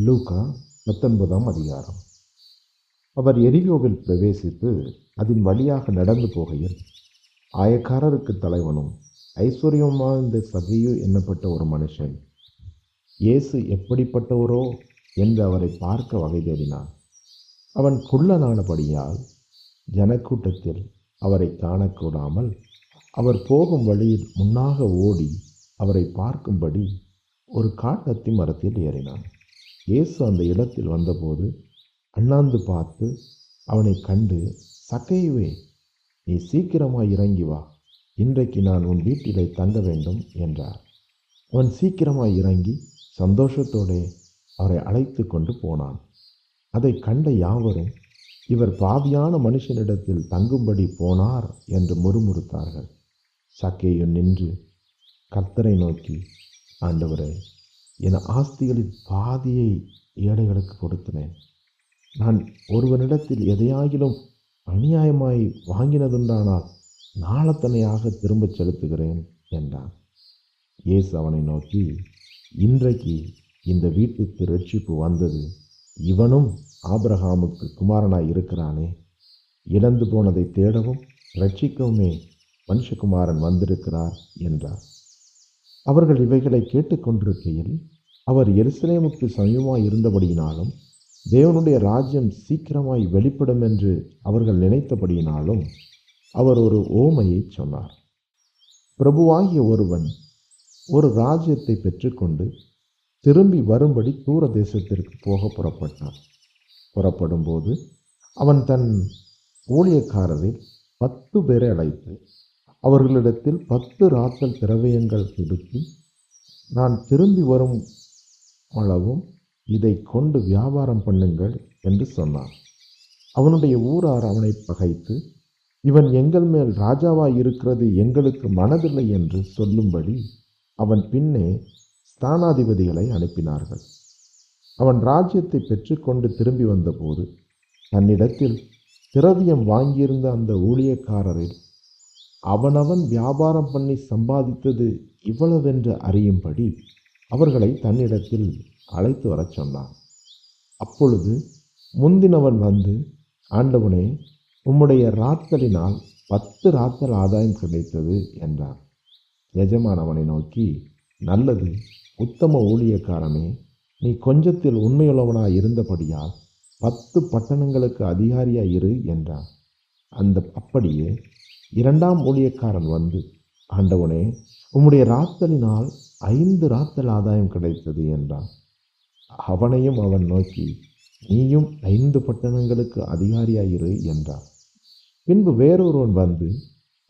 லூக்கா 19ஆம் அதிகாரம். அவர் எரிகோவில் பிரவேசித்து அதன் வழியாக நடந்து போகையில், ஆயக்காரருக்கு தலைவனும் ஐஸ்வர்யமாயிருந்த சகேயு என்னப்பட்ட ஒரு மனுஷன் இயேசு எப்படிப்பட்டவரோ என்று அவரை பார்க்க வகை தேடினான். அவன் குள்ளனானபடியால் ஜனக்கூட்டத்தில் அவரை காணக்கூடாமல் அவர் போகும் வழியில் முன்னாக ஓடி அவரை பார்க்கும்படி ஒரு காட்டத்தி மரத்தில் ஏறினான். இயேசு அந்த இடத்தில் வந்தபோது அண்ணாந்து பார்த்து அவனை கண்டு, சக்கேயுவே, நீ சீக்கிரமாய் இறங்கி வா, இன்றைக்கு நான் உன் வீட்டிலே தங்க வேண்டும் என்றார். அவன் சீக்கிரமாய் இறங்கி சந்தோஷத்தோடே அவரை அழைத்து கொண்டு போனான். அதை கண்ட யாவரும், இவர் பாவியான மனுஷனிடத்தில் தங்கும்படி போனார் என்று முறுமுறுத்தார்கள். சக்கேயு நின்று கர்த்தரை நோக்கி, ஆண்டவரே, என் ஆஸ்திகளின் பாதியை ஏழைகளுக்கு கொடுத்தேன். நான் ஒருவனிடத்தில் எதையாகிலும் அநியாயமாய் வாங்கினதுண்டானால் நாளத்தனையாக திரும்பச் செலுத்துகிறேன் என்றான். இயேசு அவனை நோக்கி, இன்றைக்கு இந்த வீட்டுக்கு இரட்சிப்பு வந்தது, இவனும் ஆபிரகாமுக்கு குமாரனாய் இருக்கிறானே. இழந்து போனதை தேடவும் இரட்சிக்கவுமே மனுஷகுமாரன் வந்திருக்கிறார் என்றார். அவர்கள் இவைகளை கேட்டுக்கொண்டிருக்கையில், அவர் எருசலேமுக்கு சமீபமாய் இருந்தபடியினாலும் தேவனுடைய ராஜ்யம் சீக்கிரமாய் வெளிப்படும் என்று அவர்கள் நினைத்தபடியினாலும் அவர் ஒரு ஓமையை சொன்னார். பிரபுவாகிய ஒருவன் ஒரு ராஜ்யத்தை பெற்றுக்கொண்டு திரும்பி வரும்படி தூர தேசத்திற்கு போக புறப்பட்டான். புறப்படும்போது அவன் தன் ஊழியக்காரரில் 10 பேரை அழைத்து அவர்களிடத்தில் 10 ராத்தல் திரவியங்கள் கொடுத்து, நான் திரும்பி வரும் அளவும் இதை கொண்டு வியாபாரம் பண்ணுங்கள் என்று சொன்னான். அவனுடைய ஊரார் அவனை பகைத்து, இவன் எங்கள் மேல் ராஜாவாய் இருக்கிறது எங்களுக்கு மனதில்லை என்று சொல்லும்படி அவன் பின்னே ஸ்தானாதிபதிகளை அனுப்பினார்கள். அவன் ராஜ்யத்தை பெற்றுக்கொண்டு திரும்பி வந்தபோது தன்னிடத்தில் திரவியம் வாங்கியிருந்த அந்த ஊழியக்காரரில் அவனவன் வியாபாரம் பண்ணி சம்பாதித்தது இவ்வளவென்று அறியும்படி அவர்களை தன்னிடத்தில் அழைத்து வரச் சொன்னான். அப்பொழுது முந்தினவன் வந்து, ஆண்டவனே, உம்முடைய ராத்தலினால் 10 ராத்தல் ஆதாயம் கிடைத்தது என்றான். எஜமான் அவனை நோக்கி, நல்லது, உத்தம ஊழியக்காரனே, நீ கொஞ்சத்தில் உண்மையுள்ளவனாய் இருந்தபடியால் 10 பட்டணங்களுக்கு அதிகாரியாய் இரு என்றான். அப்படியே 2ஆம் ஊழியக்காரன் வந்து, ஆண்டவனே, உம்முடைய ராத்தலினால் 5 ராத்தல் ஆதாயம் கிடைத்தது என்றான். அவனையும் அவன் நோக்கி, நீயும் 5 பட்டணங்களுக்கு அதிகாரியாயிரு என்றான். பின்பு வேறொருவன் வந்து,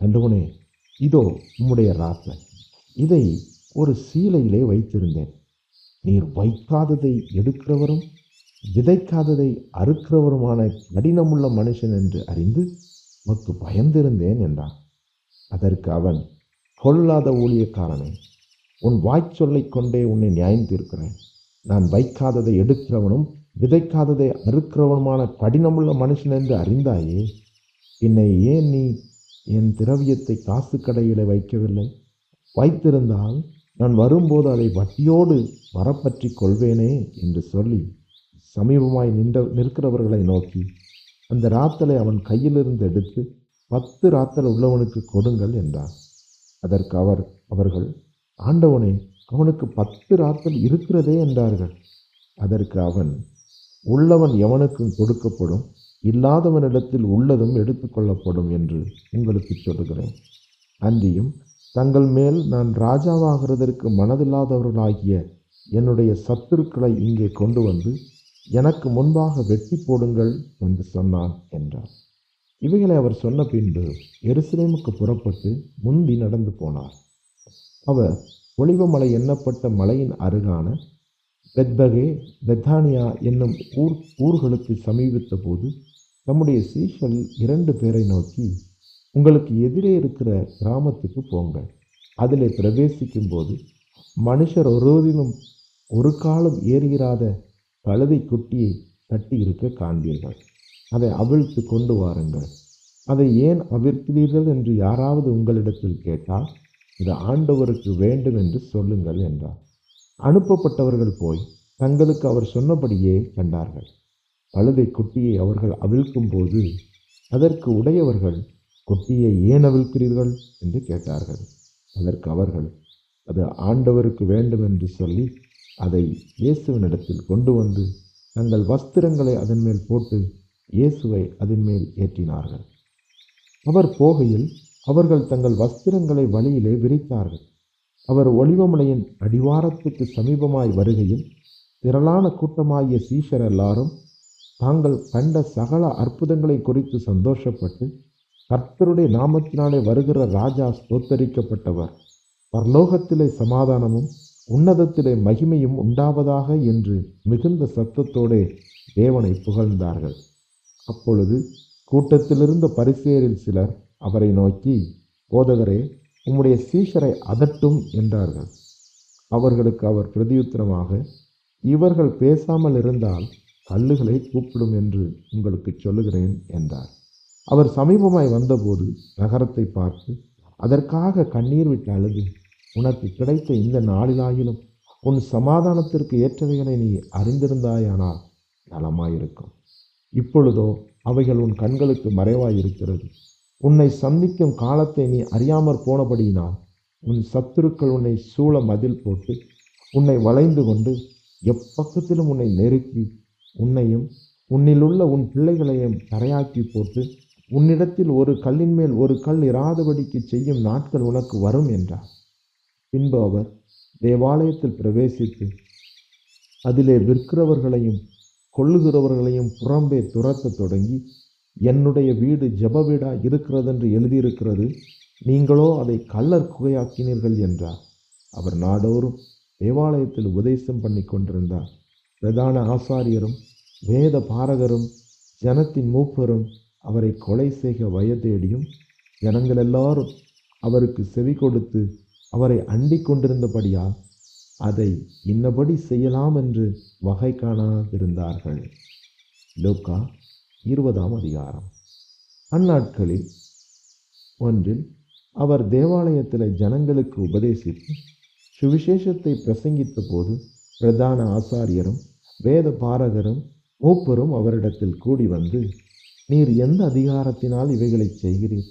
ஆண்டவனே, இதோ உம்முடைய ராத்தல், இதை ஒரு சீலையிலே வைத்திருந்தேன். நீர் வைக்காததை எடுக்கிறவரும் விதைக்காததை அறுக்கிறவருமான கடினமுள்ள மனுஷன் என்று அறிந்து உமக்கு பயந்திருந்தேன் என்றான். அதற்கு அவன், கொள்ளாத ஊழியக்காரனே, உன் வாய்ச்சொல்லை கொண்டே உன்னை நியாயம் தீர்க்கிறேன். நான் வைக்காததை எடுக்கிறவனும் விதைக்காததை அறுக்கிறவனுமான கடினமுள்ள மனுஷன் என்று அறிந்தாயே, என்னை ஏன் நீ என் திரவியத்தை காசு கடையிலே வைக்கவில்லை? வைத்திருந்தால் நான் வரும்போது அதை வட்டியோடு வரப்பற்றி கொள்வேனே என்று சொல்லி சமீபமாய் நிற்கிறவர்களை நோக்கி, அந்த ராத்தலை அவன் கையிலிருந்து எடுத்து 10 ராத்தல் உள்ளவனுக்கு கொடுங்கள் என்றார். அதற்கு அவர்கள், ஆண்டவனே, அவனுக்கு 10 ராத்தல் இருக்கிறதே என்றார்கள். அதற்கு அவன், உள்ளவன் எவனுக்கும் கொடுக்கப்படும், இல்லாதவனிடத்தில் உள்ளதும் எடுத்துக்கொள்ளப்படும் என்று உங்களுக்கு சொல்லுகிறேன். அன்றியும் தங்கள் மேல் நான் ராஜாவாகிறதற்கு மனதில்லாதவர்களாகிய என்னுடைய சத்துருக்களை இங்கே கொண்டு வந்து எனக்கு முன்பாக வெட்டி போடுங்கள் என்று சொன்னான் என்றார். இவைகளை அவர் சொன்ன பின்பு எருசலேமுக்கு புறப்பட்டு முந்தி நடந்து போனார். அவர் ஒலிவமலை எண்ணப்பட்ட மலையின் அருகான பெத்பகே, பெத்தானியா என்னும் ஊர்களுக்கு சமீபித்த போது தம்முடைய சீஷல் 2 பேரை நோக்கி, உங்களுக்கு எதிரே இருக்கிற கிராமத்துக்கு போங்கள். அதிலே பிரவேசிக்கும் போது மனுஷர் ஒருவரிலும் ஒரு காலம் ஏறுகிறாத கழுதை குட்டியை கட்டி இருக்க காண்பீர்கள். அதை அவிழ்த்து கொண்டு வாருங்கள். அதை ஏன் அவிழ்க்கிறீர்கள் என்று யாராவது உங்களிடத்தில் கேட்டால், இது ஆண்டவருக்கு வேண்டும் என்று சொல்லுங்கள் என்றார். அனுப்பப்பட்டவர்கள் போய் தங்களுக்கு அவர் சொன்னபடியே கண்டார்கள். கழுதை குட்டியை அவர்கள் அவிழ்க்கும் போது அதற்கு உடையவர்கள், குட்டியை ஏன் அவிழ்க்கிறீர்கள் என்று கேட்டார்கள். அதற்கு அவர்கள், அது ஆண்டவருக்கு வேண்டும் என்று சொல்லி அதை இயேசுவினிடத்தில் கொண்டு வந்து தங்கள் வஸ்திரங்களை அதன் மேல் போட்டு இயேசுவை அதன் மேல் ஏற்றினார்கள். அவர் போகையில் அவர்கள் தங்கள் வஸ்திரங்களை வழியிலே விரித்தார்கள். அவர் ஒலிவமலையின் அடிவாரத்துக்கு சமீபமாய் வருகையில் திரளான கூட்டமாகிய சீஷர் எல்லாரும் தாங்கள் கண்ட சகல அற்புதங்களை குறித்து சந்தோஷப்பட்டு, கர்த்தருடைய நாமத்தினாலே வருகிற ராஜா ஸ்தோத்தரிக்கப்பட்டவர், பரலோகத்திலே சமாதானமும் உன்னதத்திலே மகிமையும் உண்டாவதாக என்று மிகுந்த சத்தத்தோடே தேவனை புகழ்ந்தார்கள். அப்பொழுது கூட்டத்திலிருந்த பரிசேயரில் சிலர் அவரை நோக்கி, போதகரே, உம்முடைய சீஷரை அதட்டும் என்றார்கள். அவர்களுக்கு அவர் பிரதியுத்தரமாக, இவர்கள் பேசாமல் இருந்தால் கல்லுகளை கூப்பிடும் என்று உங்களுக்கு சொல்லுகிறேன் என்றார். அவர் சமீபமாய் வந்தபோது நகரத்தை பார்த்து அதற்காக கண்ணீர் விட்டு அழுது, உனக்கு கிடைத்த இந்த நாளிலாயிலும் உன் சமாதானத்திற்கு ஏற்றவைகளை நீ அறிந்திருந்தாயானால் நலமாயிருக்கும். இப்பொழுதோ அவைகள் உன் கண்களுக்கு மறைவாயிருக்கிறது. உன்னை சந்திக்கும் காலத்தை நீ அறியாமற் போனபடியினால் உன் சத்துருக்கள் உன்னை சூழ மதில் போட்டு உன்னை வளைந்து கொண்டு எப்பக்கத்திலும் உன்னை நெருக்கி உன்னையும் உன்னிலுள்ள உன் பிள்ளைகளையும் தரையாக்கி போட்டு உன்னிடத்தில் ஒரு கல்லின் மேல் ஒரு கல் இராதபடிக்கு செய்யும் நாட்கள் உனக்கு வரும் என்றார். பின்பு அவர் தேவாலயத்தில் பிரவேசித்து அதிலே விற்கிறவர்களையும் கொள்ளுகிறவர்களையும் புறம்பே துரத்த தொடங்கி, என்னுடைய வீடு ஜெப வீடா இருக்கிறதென்று எழுதியிருக்கிறது, நீங்களோ அதை கள்ளர் குகையாக்கினீர்கள் என்றார். அவர் நாடோறும் தேவாலயத்தில் உபதேசம் பண்ணி கொண்டிருந்தார். பிரதான ஆசாரியரும் வேத பாரகரும் ஜனத்தின் மூப்பரும் அவரை கொலை செய்ய வயதேடியும் ஜனங்கள் எல்லாரும் அவருக்கு செவி கொடுத்து அவரை அண்டிக் கொண்டிருந்தபடியால் அதை இன்னபடி செய்யலாம் என்று வகை காணாதிருந்தார்கள். லூக்கா 20ஆம் அதிகாரம். அந்நாட்களில் ஒன்றில் அவர் தேவாலயத்தில் ஜனங்களுக்கு உபதேசித்து சுவிசேஷத்தை பிரசங்கித்த போது பிரதான ஆசாரியரும் வேத பாரகரும் மூப்பரும் அவரிடத்தில் கூடி வந்து, நீர் எந்த அதிகாரத்தினால் இவைகளை செய்கிறீர்?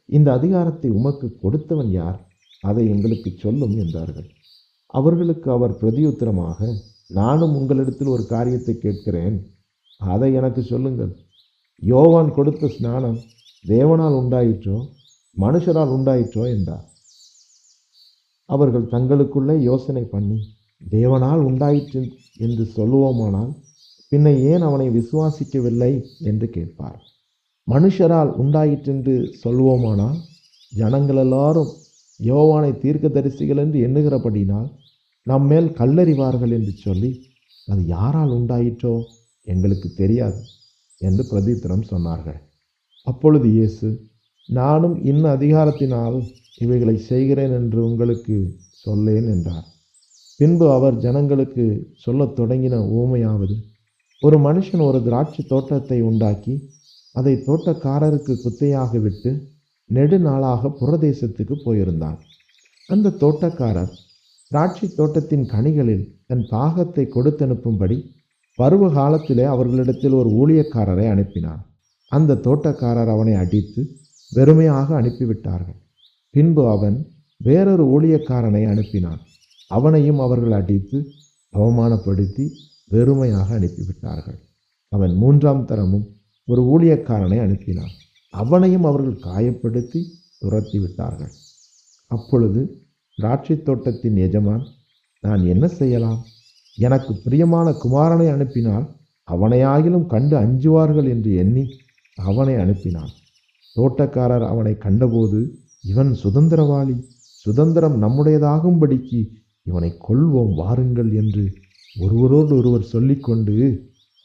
இந்த அதிகாரத்தை உமக்கு கொடுத்தவன் யார்? அதை எங்களுக்கு சொல்லும் என்றார்கள். அவர்களுக்கு அவர் பிரதியுத்தரமாக, நானும் உங்களிடத்தில் ஒரு காரியத்தை கேட்கிறேன், அதை எனக்கு சொல்லுங்கள். யோவான் கொடுத்த ஸ்நானம் தேவனால் உண்டாயிற்றோ மனுஷரால் உண்டாயிற்றோ என்றார். அவர்கள் தங்களுக்குள்ளே யோசனை பண்ணி, தேவனால் உண்டாயிற்று என்று சொல்லுவோமானால் பின்ன ஏன் அவனை விசுவாசிக்கவில்லை என்று கேட்பார். மனுஷரால் உண்டாயிற்றென்று சொல்வோமானால் ஜனங்கள் எல்லாரும் யோவானை தீர்க்கதரிசிகள் என்று எண்ணுகிறபடினால் நம்மேல் கல்லறிவார்கள் என்று சொல்லி, அது யாரால் உண்டாயிற்றோ எங்களுக்கு தெரியாது என்று பிரதித்திரம் சொன்னார்கள். அப்பொழுது இயேசு, நானும் இன்ன அதிகாரத்தினால் இவைகளை செய்கிறேன் என்று உங்களுக்கு சொல்லேன் என்றார். பின்பு அவர் ஜனங்களுக்கு சொல்லத் தொடங்கின ஊமையாவது, ஒரு மனுஷன் ஒரு திராட்சை தோட்டத்தை உண்டாக்கி அதை தோட்டக்காரருக்கு குத்தையாக விட்டு நெடுநாளாக புறதேசத்துக்கு போயிருந்தான். அந்த தோட்டக்காரர் திராட்சை தோட்டத்தின் கனிகளில் தன் பாகத்தை கொடுத்தனுப்பும்படி பருவ காலத்திலே அவர்களிடத்தில் ஒரு ஊழியக்காரரை அனுப்பினான். அந்த தோட்டக்காரர் அவனை அடித்து வெறுமையாக அனுப்பிவிட்டார்கள். பின்பு அவன் வேறொரு ஊழியக்காரனை அனுப்பினான். அவனையும் அவர்கள் அடித்து அவமானப்படுத்தி வெறுமையாக அனுப்பிவிட்டார்கள். அவன் 3ஆம் தரமும் ஒரு ஊழியக்காரனை அனுப்பினான். அவனையும் அவர்கள் காயப்படுத்தி துரத்தி விட்டார்கள். அப்பொழுது திராட்சை தோட்டத்தின் எஜமான், நான் என்ன செய்யலாம்? எனக்கு பிரியமான குமாரனை அனுப்பினால் அவனையாகிலும் கண்டு அஞ்சுவார்கள் என்று எண்ணி அவனை அனுப்பினான். தோட்டக்காரர் அவனை கண்டபோது, இவன் சுதந்திரவாளி, சுதந்திரம் நம்முடையதாகும்படிக்கு இவனை கொல்வோம் வாருங்கள் என்று ஒருவரோடு ஒருவர் சொல்லிக்கொண்டு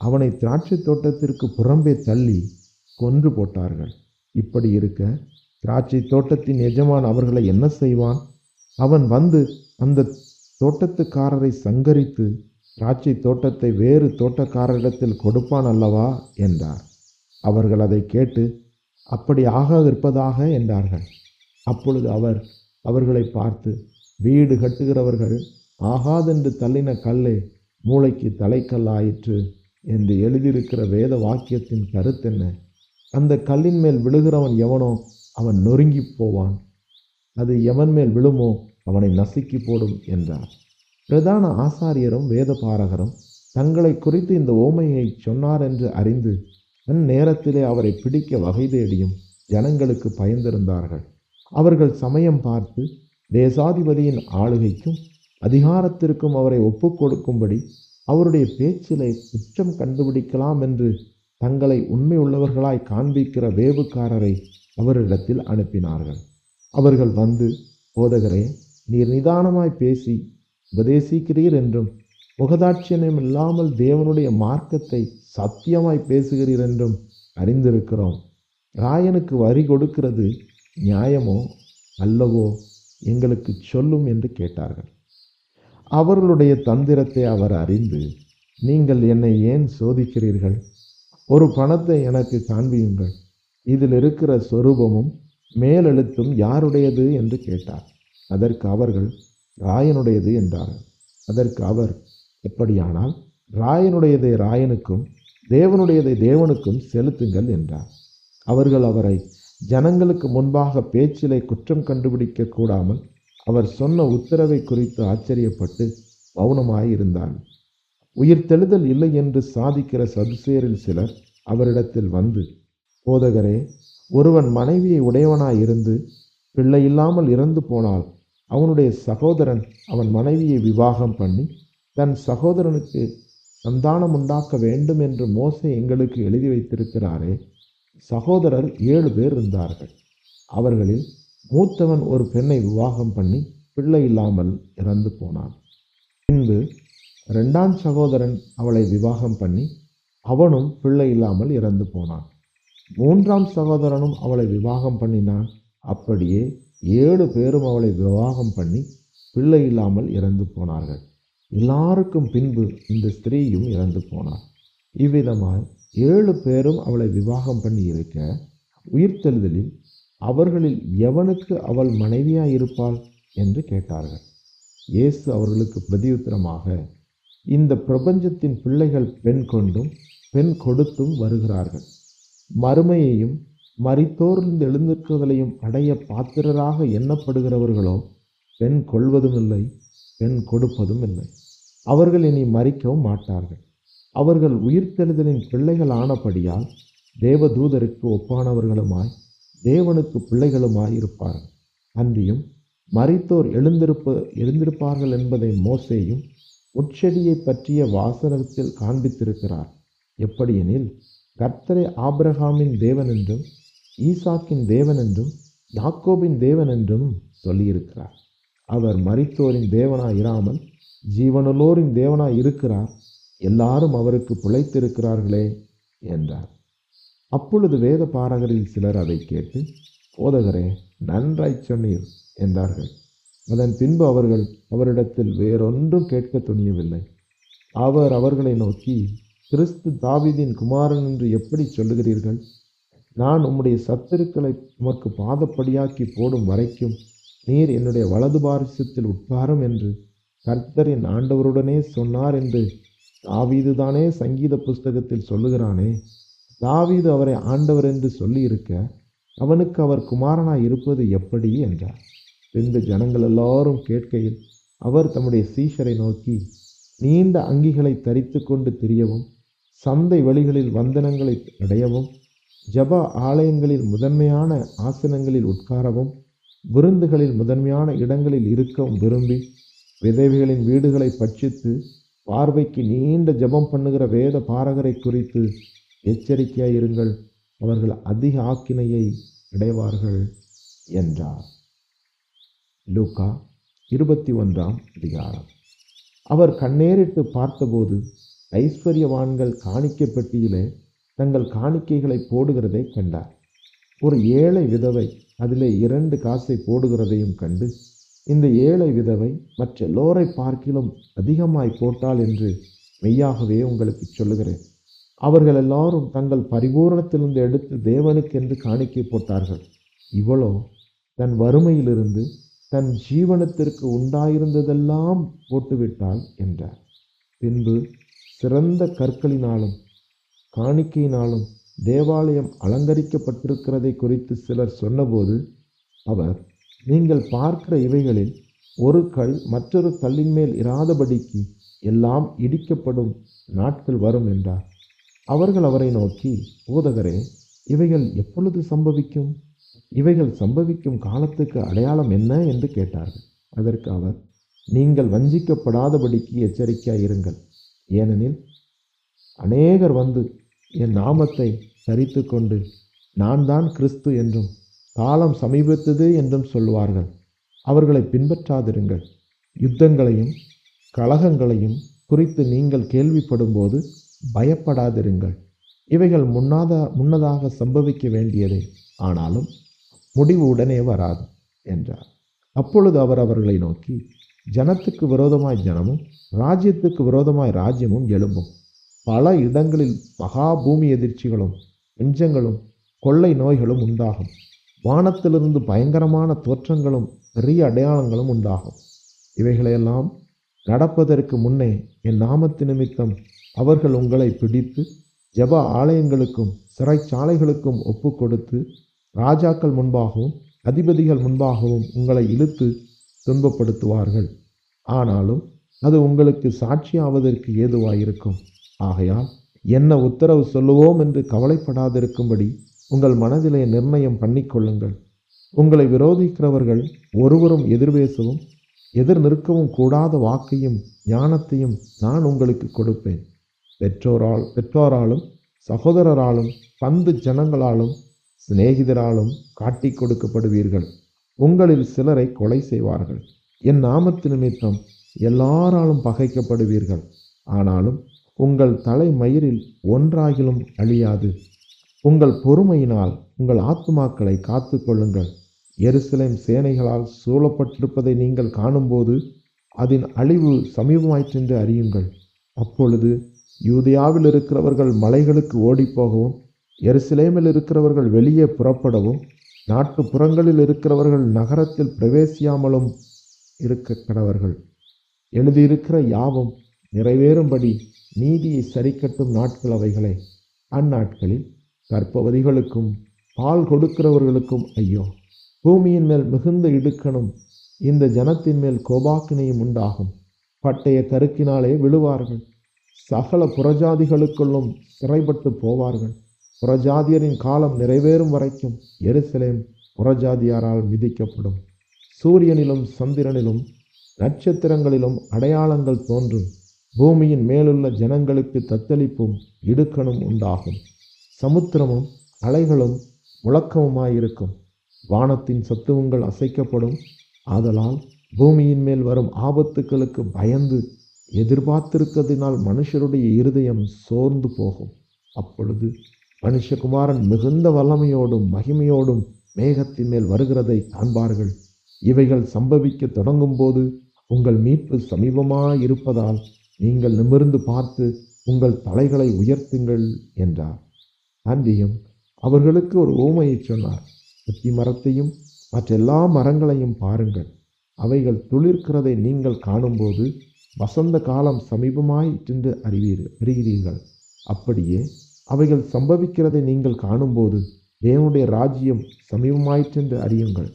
அவனை திராட்சை தோட்டத்திற்கு புறம்பே தள்ளி கொன்று போட்டார்கள். இப்படி இருக்க திராட்சை தோட்டத்தின் எஜமான் அவர்களை என்ன செய்வான்? அவன் வந்து அந்த தோட்டத்துக்காரரை சங்கரித்து திராட்சை தோட்டத்தை வேறு தோட்டக்காரரிடத்தில் கொடுப்பான் அல்லவா என்றார். அவர்கள் அதை கேட்டு, அப்படி ஆகாதிருப்பதாக என்றார்கள். அப்பொழுது அவர் அவர்களை பார்த்து, வீடு கட்டுகிறவர்கள் ஆகாதென்று தள்ளின கல்லே மூளைக்கு தலைக்கல்லாயிற்று என்று எழுதியிருக்கிற வேத வாக்கியத்தின் கருத்தென்ன? அந்த கல்லின் மேல் விழுகிறவன் எவனோ அவன் நொறுங்கி போவான், அது எவன் மேல் விழுமோ அவனை நசுக்கி போடும் என்றார். பிரதான ஆசாரியரும் வேதபாரகரும் தங்களை குறித்து இந்த ஓமையை சொன்னார் என்று அறிந்து அந்நேரத்திலே அவரை பிடிக்க வகை தேடியும் ஜனங்களுக்கு பயந்திருந்தார்கள். அவர்கள் சமயம் பார்த்து தேசாதிபதியின் ஆளுகைக்கும் அதிகாரத்திற்கும் அவரை ஒப்புக் கொடுக்கும்படி அவருடைய பேச்சிலே குற்றம் கண்டுபிடிக்கலாம் என்று தங்களை உண்மை உள்ளவர்களாய் காண்பிக்கிற வேவுக்காரரை அவரிடத்தில் அனுப்பினார்கள். அவர்கள் வந்து, போதகரே, நீர் நிதானமாய் பேசி உபதேசிக்கிறீர் என்றும் முகதாட்சியம் இல்லாமல் தேவனுடைய மார்க்கத்தை சத்தியமாய் பேசுகிறீர் என்றும் அறிந்திருக்கிறோம். ராயனுக்கு வரி கொடுக்கிறது நியாயமோ அல்லவோ எங்களுக்கு சொல்லும் என்று கேட்டார்கள். அவர்களுடைய தந்திரத்தை அவர் அறிந்து, நீங்கள் என்னை ஏன் சோதிக்கிறீர்கள்? ஒரு பணத்தை எனக்கு காண்பியுங்கள், இதில் இருக்கிற சொரூபமும் மேலெழுத்தும் யாருடையது என்று கேட்டார். அதற்கு அவர்கள், ராயனுடையது என்றார்கள். அதற்கு அவர், எப்படியானால் ராயனுடையதை ராயனுக்கும் தேவனுடையதை தேவனுக்கும் செலுத்துங்கள் என்றார். அவர்கள் அவரை ஜனங்களுக்கு முன்பாக பேச்சிலே குற்றம் கண்டுபிடிக்க கூடாமல் அவர் சொன்ன உத்தரவை குறித்து ஆச்சரியப்பட்டு மௌனமாய் இருந்தார்கள். உயிர்த்தெழுதல் இல்லை என்று சாதிக்கிற சதுசேரில் சிலர் அவரிடத்தில் வந்து, போதகரே, ஒருவன் மனைவியை உடையவனாய் இருந்து பிள்ளை இல்லாமல் இறந்து போனால் அவனுடைய சகோதரன் அவன் மனைவியை விவாகம் பண்ணி தன் சகோதரனுக்கு சந்தானம் உண்டாக்க வேண்டும் என்று மோசே எங்களுக்கு எழுதி வைத்திருக்கிறாரே. சகோதரர் 7 பேர் இருந்தார்கள். அவர்களில் மூத்தவன் ஒரு பெண்ணை விவாகம் பண்ணி பிள்ளை இல்லாமல் இறந்து போனான். பின்பு 2ஆம் சகோதரன் அவளை விவாகம் பண்ணி அவனும் பிள்ளை இல்லாமல் இறந்து போனான். 3ஆம் சகோதரனும் அவளை விவாகம் பண்ணினான். அப்படியே 7 பேரும் அவளை விவாகம் பண்ணி பிள்ளை இல்லாமல் இறந்து போனார்கள். எல்லாருக்கும் பின்பு இந்த ஸ்திரீயும் இறந்து போனார். இவ்விதமாய் 7 பேரும் அவளை விவாகம் பண்ணி இருக்க, உயிர்த்தெழுதலில் அவர்களில் எவனுக்கு அவள் மனைவியாய் இருப்பாள் என்று கேட்டார்கள். இயேசு அவர்களுக்கு பிரதியுத்தரமாக, இந்த பிரபஞ்சத்தின் பிள்ளைகள் பெண் கொண்டும் பெண் கொடுத்தும் வருகிறார்கள். மறுமையையும் மரித்தோரிலிருந்து எழுந்திருக்குதலையும் அடைய பாத்திரராக எண்ணப்படுகிறவர்களோ பெண் கொள்வதும் இல்லை, பெண் கொடுப்பதும் இல்லை. அவர்கள் இனி மரிக்கவும் மாட்டார்கள். அவர்கள் உயிர்த்தெழுதலின் பிள்ளைகள் ஆனபடியால் தேவதூதருக்கு ஒப்பானவர்களுமாய் தேவனுக்கு பிள்ளைகளுமாய் இருப்பார்கள். அன்றியும் மரித்தோர் எழுந்திருப்பார்கள் என்பதை மோசேயும் முட்செடியை பற்றிய வாசனத்தில் காண்பித்திருக்கிறார். எப்படியெனில், கர்த்தரே ஆபிரகாமின் தேவன் என்றும் ஈசாக்கின் தேவன் என்றும் யாக்கோபின் தேவன் என்றும் சொல்லியிருக்கிறார். அவர் மரித்தோரின் தேவனாய் இராமல் ஜீவனுள்ளோரின் தேவனாய் இருக்கிறார். எல்லாரும் அவருக்கு பிழைத்திருக்கிறார்களே என்றார். அப்பொழுது வேத பாரகரில் சிலர் அதை கேட்டு, போதகரே, நன்றாய் சொன்னீர் என்றார்கள். அதன் பின்பு அவர்கள் அவரிடத்தில் வேறொன்றும் கேட்க துணியவில்லை. அவர் அவர்களை நோக்கி, கிறிஸ்து தாவீதின் குமாரன் என்று எப்படி சொல்லுகிறீர்கள்? நான் உம்முடைய சத்துருக்களை உமக்கு பாதப்படியாக்கி போடும் வரைக்கும் நீர் என்னுடைய வலது பாரிசத்தில் உட்காரும் என்று கர்த்தரின் ஆண்டவருடனே சொன்னார் என்று தாவீதுதானே சங்கீத புஸ்தகத்தில் சொல்லுகிறானே. தாவீது அவரை ஆண்டவர் என்று சொல்லி இருக்க அவனுக்கு அவர் குமாரனாய் இருப்பது எப்படி என்றார். பின்பு ஜனங்கள் எல்லாரும் கேட்கையில் அவர் தம்முடைய சீஷரை நோக்கி, நீண்ட அங்கிகளை தரித்து கொண்டு திரியவும், சந்தை வழிகளில் வந்தனங்களை அடையவும், ஜப ஆலயங்களில் முதன்மையான ஆசனங்களில் உட்காரவும், விருந்துகளில் முதன்மையான இடங்களில் இருக்கவும் விரும்பி, விதவைகளின் வீடுகளை பட்சித்து பார்வைக்கு நீண்ட ஜபம் பண்ணுகிற வேத பாரகரை குறித்து எச்சரிக்கையாயிருங்கள், அவர்கள் அதிக ஆக்கினையை அடைவார்கள் என்றார். லூக்கா 21ஆம் அதிகாரம். அவர் கண்ணேறிட்டு பார்த்தபோது ஐஸ்வர்யவான்கள் காணிக்கை பெட்டியிலே தங்கள் காணிக்கைகளை போடுகிறதை கண்டார். ஒரு ஏழை விதவை அதிலே 2 காசை போடுகிறதையும் கண்டு, இந்த ஏழை விதவை மற்ற எல்லோரை பார்க்கிலும் அதிகமாய் போட்டாள் என்று மெய்யாகவே உங்களுக்கு சொல்லுகிறேன். அவர்கள் எல்லாரும் தங்கள் பரிபூரணத்திலிருந்து எடுத்து தேவனுக்கென்று காணிக்கை போட்டார்கள். இவளோ தன் வறுமையிலிருந்து தன் ஜீவனத்திற்கு உண்டாயிருந்ததெல்லாம் போட்டுவிட்டாள் என்றார். பின்பு சிறந்த கற்களினாலும் காணிக்கையினாலும் தேவாலயம் அலங்கரிக்கப்பட்டிருக்கிறதை குறித்து சிலர் சொன்னபோது அவர், நீங்கள் பார்க்கிற இவைகளில் ஒரு கல் மற்றொரு கல்லின் மேல் இராதபடிக்கு எல்லாம் இடிக்கப்படும் நாட்கள் வரும் என்றார். அவர்கள் அவரை நோக்கி, போதகரே, இவைகள் எப்பொழுது சம்பவிக்கும்? இவைகள் சம்பவிக்கும் காலத்துக்கு அடையாளம் என்ன என்று கேட்டார்கள். அதற்கு அவர், நீங்கள் வஞ்சிக்கப்படாதபடிக்கு எச்சரிக்கையாயிருங்கள். ஏனெனில் அநேகர் வந்து என் நாமத்தை தரித்து கொண்டு நான் தான் கிறிஸ்து என்றும் காலம் சமீபத்தது என்றும் சொல்வார்கள். அவர்களை பின்பற்றாதிருங்கள். யுத்தங்களையும் கலகங்களையும் குறித்து நீங்கள் கேள்விப்படும்போது பயப்படாதிருங்கள். இவைகள் முன்னதாக சம்பவிக்க வேண்டியதே, ஆனாலும் முடிவு உடனே வராது என்றார். அப்பொழுது அவர் அவர்களை நோக்கி, ஜனத்துக்கு விரோதமாய் ஜனமும் ராஜ்யத்துக்கு விரோதமாய் ராஜ்யமும் எழும்பும். பல இடங்களில் மகா பூமி எதிர்ச்சிகளும் பஞ்சங்களும் கொள்ளை நோய்களும் உண்டாகும். வானத்திலிருந்து பயங்கரமான தோற்றங்களும் பெரிய அடையாளங்களும் உண்டாகும். இவைகளையெல்லாம் நடப்பதற்கு முன்னே என் நாமத்து நிமித்தம் அவர்கள் உங்களை பிடித்து ஜெப ஆலயங்களுக்கும் சிறைச்சாலைகளுக்கும் ஒப்பு கொடுத்து ராஜாக்கள் முன்பாகவும் அதிபதிகள் முன்பாகவும் உங்களை இழுத்து துன்பப்படுத்துவார்கள். ஆனாலும் அது உங்களுக்கு சாட்சியாவதற்கு ஏதுவாயிருக்கும். ஆகையால் என்ன உத்தரவு சொல்லுவோம் என்று கவலைப்படாதிருக்கும்படி உங்கள் மனதிலே நிர்ணயம் பண்ணிக்கொள்ளுங்கள். உங்களை விரோதிக்கிறவர்கள் ஒருவரும் எதிர்பேசவும் எதிர் நிற்கவும் கூடாத வாக்கையும் ஞானத்தையும் நான் உங்களுக்கு கொடுப்பேன். பெற்றோராலும் சகோதரராலும் பந்து ஜனங்களாலும் சிநேகிதராலும் காட்டி கொடுக்கப்படுவீர்கள். உங்களில் சிலரை கொலை செய்வார்கள். என் நாமத்து நிமித்தம் எல்லாராலும் பகைக்கப்படுவீர்கள். ஆனாலும் உங்கள் தலைமயிரில் ஒன்றாகிலும் அழியாது. உங்கள் பொறுமையினால் உங்கள் ஆத்துமாக்களை காத்து கொள்ளுங்கள். எருசலேம் சேனைகளால் சூழப்பட்டிருப்பதை நீங்கள் காணும்போது அதன் அழிவு சமீபமாயிற்றென்று அறியுங்கள். அப்பொழுது யூதேயாவில் இருக்கிறவர்கள் மலைகளுக்கு ஓடிப்போகவும் எருசலேமில் இருக்கிறவர்கள் வெளியே புறப்படவும் நாட்டுப்புறங்களில் இருக்கிறவர்கள் நகரத்தில் பிரவேசியாமலும் இருக்க கடவர்கள். எழுதியிருக்கிற யாவும் நிறைவேறும்படி நீதியை சரிக்கட்டும் நாட்கள் அவைகளே. அந்நாட்களில் கர்ப்பவதிகளுக்கும் பால் கொடுக்கிறவர்களுக்கும் ஐயோ! பூமியின் மேல் மிகுந்த இடுக்கணும் இந்த ஜனத்தின் மேல் கோபாக்கினையும் உண்டாகும். பட்டய கருக்கினாலே விழுவார்கள். சகல புறஜாதிகளுக்குள்ளும் சிறைப்பட்டு போவார்கள். புறஜாதியரின் காலம் நிறைவேறும் வரைக்கும் எருசலேம் புறஜாதியாரால் மிதிக்கப்படும். சூரியனிலும் சந்திரனிலும் நட்சத்திரங்களிலும் அடையாளங்கள் தோன்றும். பூமியின் மேலுள்ள ஜனங்களுக்கு தத்தளிப்பும் இடுக்கணும் உண்டாகும். சமுத்திரமும் அலைகளும் முழக்கமுமாயிருக்கும். வானத்தின் சத்துவங்கள் அசைக்கப்படும். ஆதலால் பூமியின் மேல் வரும் ஆபத்துக்களுக்கு பயந்து எதிர்பார்த்திருக்கிறதினால் மனுஷருடைய இருதயம் சோர்ந்து போகும். அப்பொழுது மனுஷகுமாரன் மிகுந்த வல்லமையோடும் மகிமையோடும் மேகத்தின் மேல் வருகிறதை காண்பார்கள். இவைகள் சம்பவிக்க தொடங்கும் போது உங்கள் மீட்பு சமீபமாயிருப்பதால் நீங்கள் நிமிர்ந்து பார்த்து உங்கள் தலைகளை உயர்த்துங்கள் என்றார். அன்றியும் அவர்களுக்கு ஒரு உவமையை சொன்னார். அத்தி மரத்தையும் மற்றெல்லா மரங்களையும் பாருங்கள். அவைகள் துளிர்க்கிறதை நீங்கள் காணும்போது வசந்த காலம் சமீபமாயிற்றென்று அறிகிறீர்கள். அப்படியே அவைகள் சம்பவிக்கிறதை நீங்கள் காணும்போது தேவனுடைய ராஜ்யம் சமீபமாயிற்றென்று அறியுங்கள்.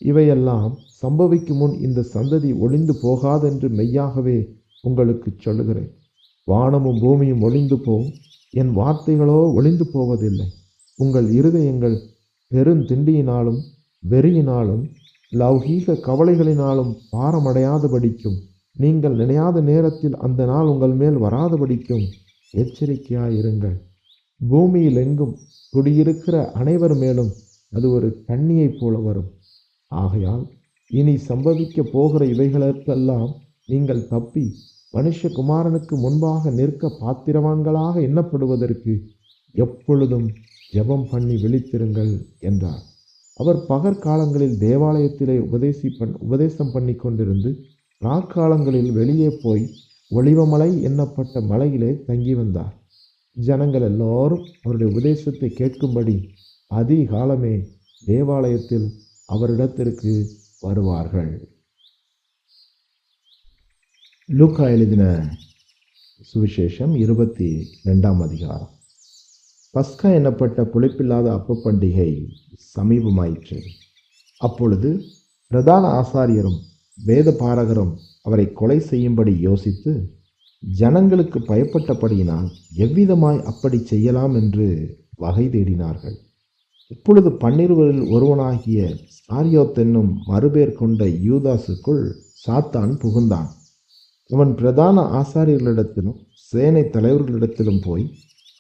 இவையெல்லாம் சம்பவிக்கும் முன் இந்த சந்ததி ஒளிந்து போகாதென்று மெய்யாகவே உங்களுக்கு சொல்லுகிறேன். வானமும் பூமியும் ஒளிந்து போகும், என் வார்த்தைகளோ ஒளிந்து போவதில்லை. உங்கள் இருதயங்கள் பெருந்திண்டியினாலும் வெறியினாலும் லௌகீக கவலைகளினாலும் பாரமடையாதபடிக்கும் நீங்கள் நினையாத நேரத்தில் அந்த நாள் உங்கள் மேல் வராதபடிக்கும் எச்சரிக்கையாயிருங்கள். பூமியில் எங்கும் குடியிருக்கிற அனைவர் மேலும் அது ஒரு கண்ணியைப் போல வரும். ஆகையால் இனி சம்பவிக்க போகிற இவைகளுக்கெல்லாம் நீங்கள் தப்பி மனுஷகுமாரனுக்கு முன்பாக நிற்க பாத்திரவான்களாக எண்ணப்படுவதற்கு எப்பொழுதும் ஜெபம் பண்ணி விழித்திருங்கள் என்றார். அவர் பகற்காலங்களில் தேவாலயத்திலே உபதேசம் பண்ணி கொண்டிருந்து ராக்காலங்களில் வெளியே போய் ஒலிவமலை என்னப்பட்ட மலையிலே தங்கி வந்தார். ஜனங்கள் எல்லோரும் அவருடைய உபதேசத்தை கேட்கும்படி அதிகாலமே தேவாலயத்தில் அவரிடத்திற்கு வருவார்கள். லூக்கா எழுதின சுவிசேஷம் 22ஆம் அதிகாரம். பஸ்கா எனப்பட்ட புளிப்பில்லாத அப்ப பண்டிகை சமீபமாயிற்று. அப்பொழுது பிரதான ஆசாரியரும் வேத பாரகரும் அவரை கொலை செய்யும்படி யோசித்து, ஜனங்களுக்கு பயப்பட்டபடியினால் எவ்விதமாய் அப்படி செய்யலாம் என்று வகை தேடினார்கள். இப்பொழுது 12 ஒருவனாகிய ஸ்காரியோத் என்னும் மறுபேர் கொண்ட யூதாசுக்குள் சாத்தான் புகுந்தான். அவன் பிரதான ஆசாரியர்களிடத்திலும் சேனை தலைவர்களிடத்திலும் போய்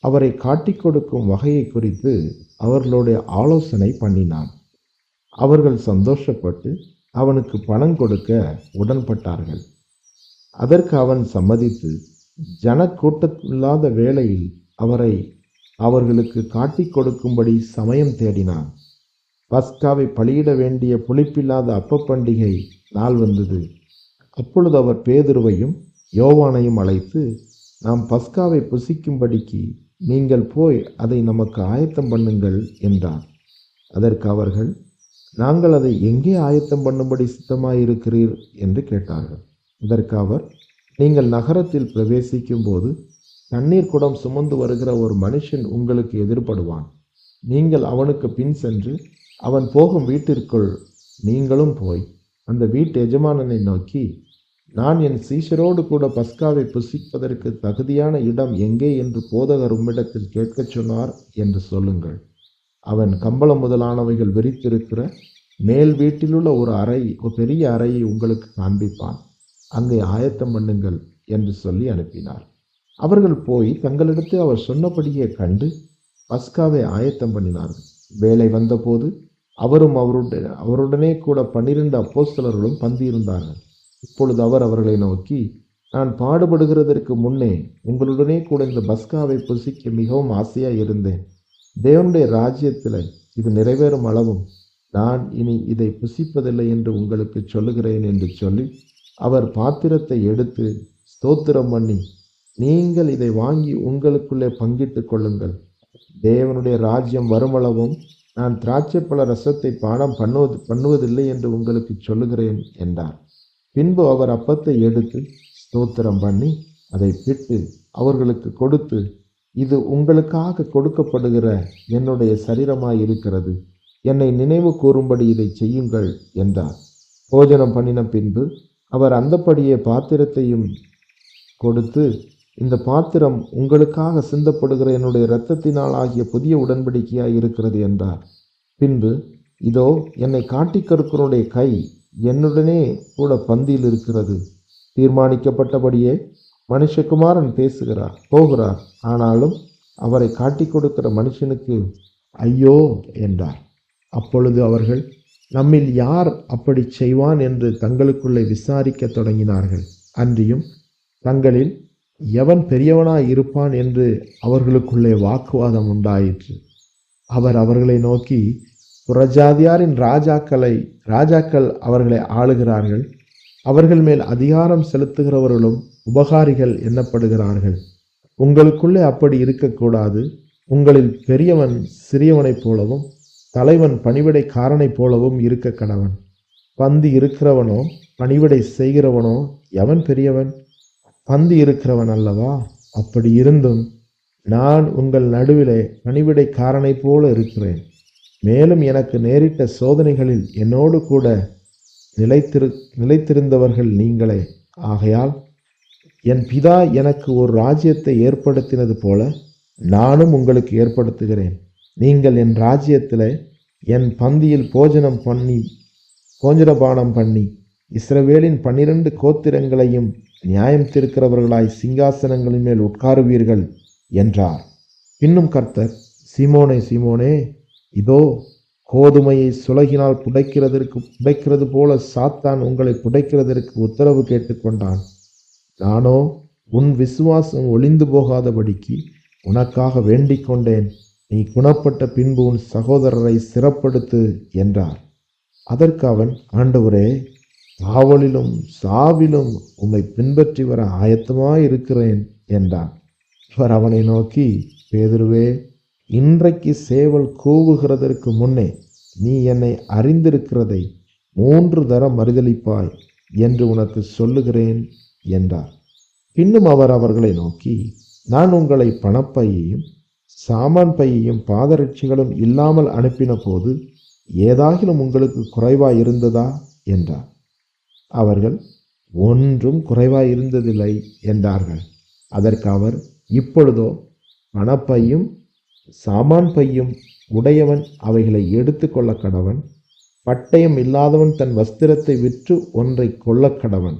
அவரை காட்டிக் கொடுக்கும் வகையை குறித்து அவர்களுடைய ஆலோசனை பண்ணினான். அவர்கள் சந்தோஷப்பட்டு அவனுக்கு பணம் கொடுக்க உடன்பட்டார்கள். அதற்கு அவன் சம்மதித்து ஜனக்கூட்டமில்லாத வேளையில் அவரை அவர்களுக்கு காட்டிக் கொடுக்கும்படி சமயம் தேடினான். பஸ்காவை பலியிட வேண்டிய புளிப்பில்லாத அப்ப பண்டிகை நாள் வந்தது. அப்பொழுது அவர் பேதுருவையும் யோவானையும் அழைத்து, நாம் பஸ்காவை புசிக்கும்படிக்கு நீங்கள் போய் அதை நமக்கு ஆயத்தம் பண்ணுங்கள் என்றார். அதற்கு அவர்கள், நாங்கள் அதை எங்கே ஆயத்தம் பண்ணும்படி சித்தமாயிருக்கிறீர் என்று கேட்டார்கள். அதற்கு அவர், நீங்கள் நகரத்தில் பிரவேசிக்கும் போது தண்ணீர் குடம் சுமந்து வருகிற ஒரு மனுஷன் உங்களுக்கு எதிர்படுவான். நீங்கள் அவனுக்கு பின் சென்று அவன் போகும் வீட்டிற்குள் நீங்களும் போய் அந்த வீட்டு எஜமானனை நோக்கி, நான் என் சீஷரோடு கூட பஸ்காவை புசிப்பதற்கு தகுதியான இடம் எங்கே என்று போதகர் உம்மிடத்தில் கேட்கச் சொன்னார் என்று சொல்லுங்கள். அவன் கம்பளம் முதலானவைகள் விரித்திருக்கிற மேல் வீட்டிலுள்ள ஒரு பெரிய அறையை உங்களுக்கு காண்பிப்பான். அங்கே ஆயத்தம் பண்ணுங்கள் என்று சொல்லி அனுப்பினார். அவர்கள் போய் தங்களிடத்தில் அவர் சொன்னபடியே கண்டு பஸ்காவை ஆயத்தம் பண்ணினார்கள். வேளை வந்தபோது அவரும் அவருடனே கூட 12 அப்போஸ்தலர்களும் பந்தியிருந்தார்கள். இப்பொழுது அவர் அவர்களை நோக்கி, நான் பாடுபடுகிறதற்கு முன்னே உங்களுடனே கூட இந்த பஸ்காவை புசிக்க மிகவும் ஆசையாய் இருந்தேன். தேவனுடைய ராஜ்யத்தில் இது நிறைவேறும் அளவும் நான் இனி இதை புசிப்பதில்லை என்று உங்களுக்கு சொல்லுகிறேன் என்று சொல்லி அவர் பாத்திரத்தை எடுத்து ஸ்தோத்திரம் பண்ணி, நீங்கள் இதை வாங்கி உங்களுக்குள்ளே பங்கிட்டு கொள்ளுங்கள். தேவனுடைய ராஜ்யம் வருமளவும் நான் திராட்சைப்பழ ரசத்தை பானம் பண்ணுவதில்லை என்று உங்களுக்கு சொல்லுகிறேன் என்றார். பின்பு அவர் அப்பத்தை எடுத்து ஸ்தோத்திரம் பண்ணி அதை பிட்டு அவர்களுக்கு கொடுத்து, இது உங்களுக்காக கொடுக்கப்படுகிற என்னுடைய சரீரமாய் இருக்கிறது, என்னை நினைவு கூறும்படி இதை செய்யுங்கள் என்றார். போஜனம் பண்ணின பின்பு அவர் அந்தப்படியே பாத்திரத்தையும் கொடுத்து, இந்த பாத்திரம் உங்களுக்காக சிந்தப்படுகிற என்னுடைய இரத்தத்தினால் ஆகிய புதிய உடன்படிக்கையாய் இருக்கிறது என்றார். பின்பு, இதோ என்னை காட்டிக்கொடுக்கிறவருடைய கை என்னுடனே கூட பந்தியில் இருக்கிறது. தீர்மானிக்கப்பட்டபடியே மனுஷகுமாரன் போகிறார். ஆனாலும் அவரை காட்டிக் கொடுக்கிற மனுஷனுக்கு ஐயோ என்றார். அப்பொழுது அவர்கள், நம்மில் யார் அப்படி செய்வான் என்று தங்களுக்குள்ளே விசாரிக்க தொடங்கினார்கள். அன்றியும் தங்களில் எவன் பெரியவனாய் இருப்பான் என்று அவர்களுக்குள்ளே வாக்குவாதம் உண்டாயிற்று. அவர் அவர்களை நோக்கி, புறஜாதியாரின் ராஜாக்கள் அவர்களை ஆளுகிறார்கள். அவர்கள் மேல் அதிகாரம் செலுத்துகிறவர்களும் உபகாரிகள் எண்ணப்படுகிறார்கள். உங்களுக்குள்ளே அப்படி இருக்கக்கூடாது. உங்களில் பெரியவன் சிறியவனைப் போலவும் தலைவன் பணிவிடைக்காரனைப் போலவும் இருக்க கடவன். பந்தி இருக்கிறவனோ பணிவிடை செய்கிறவனோ எவன் பெரியவன்? பந்தி இருக்கிறவன் அல்லவா? அப்படி இருந்தும் நான் உங்கள் நடுவிலே பணிவிடைக்காரனைப் போல இருக்கிறேன். மேலும் எனக்கு நேரிட்ட சோதனைகளில் என்னோடு கூட நிலைத்திருந்தவர்கள் நீங்களே. ஆகையால் என் பிதா எனக்கு ஒரு ராஜ்யத்தை ஏற்படுத்தினது போல நானும் உங்களுக்கு ஏற்படுத்துகிறேன். நீங்கள் என் ராஜ்யத்தில் என் பந்தியில் போஜனபானம் பண்ணி இஸ்ரவேலின் 12 கோத்திரங்களையும் நியாயம் தீர்க்கிறவர்களாய் சிங்காசனங்களின் மேல் உட்காருவீர்கள் என்றார். பின்னும் கர்த்தர், சீமோனே சீமோனே, இதோ கோதுமையை சுலகினால் புடைக்கிறது போல சாத்தான் உங்களை புடைக்கிறதற்கு உத்தரவு கேட்டுக்கொண்டான். நானோ உன் விசுவாசம் ஒளிந்து போகாதபடிக்கு உனக்காக வேண்டிக் கொண்டேன். நீ குணப்பட்ட பின்பு உன் சகோதரரை சிறப்படுத்து என்றார். அதற்கு அவன், ஆண்டவரே, காவலிலும் சாவிலும் உம்மை பின்பற்றி வர ஆயத்தமாயிருக்கிறேன் என்றான். அவர் அவனை நோக்கி, பேதுருவே, இன்றைக்கு சேவல் கூவுகிறதற்கு முன்னே நீ என்னை அறிந்திருக்கிறதை 3 தரம் மறுதலிப்பாய் என்று உனக்கு சொல்லுகிறேன் என்றார். பின்னும் அவர் அவர்களை நோக்கி, நான் உங்களை பணப்பையையும் சாமான் பையையும் பாதரட்சிகளும் இல்லாமல் அனுப்பின போது ஏதாகிலும் உங்களுக்கு குறைவாய் இருந்ததா என்றார். அவர்கள், ஒன்றும் குறைவாய் இருந்ததில்லை என்றார்கள். அதற்கு அவர், இப்பொழுதோ பணப்பையும் சாமான் பையும் உடையவன் அவைகளை எடுத்து கொள்ள கடவன், பட்டயம் இல்லாதவன் தன் வஸ்திரத்தை விற்று ஒன்றை கொள்ள கடவன்.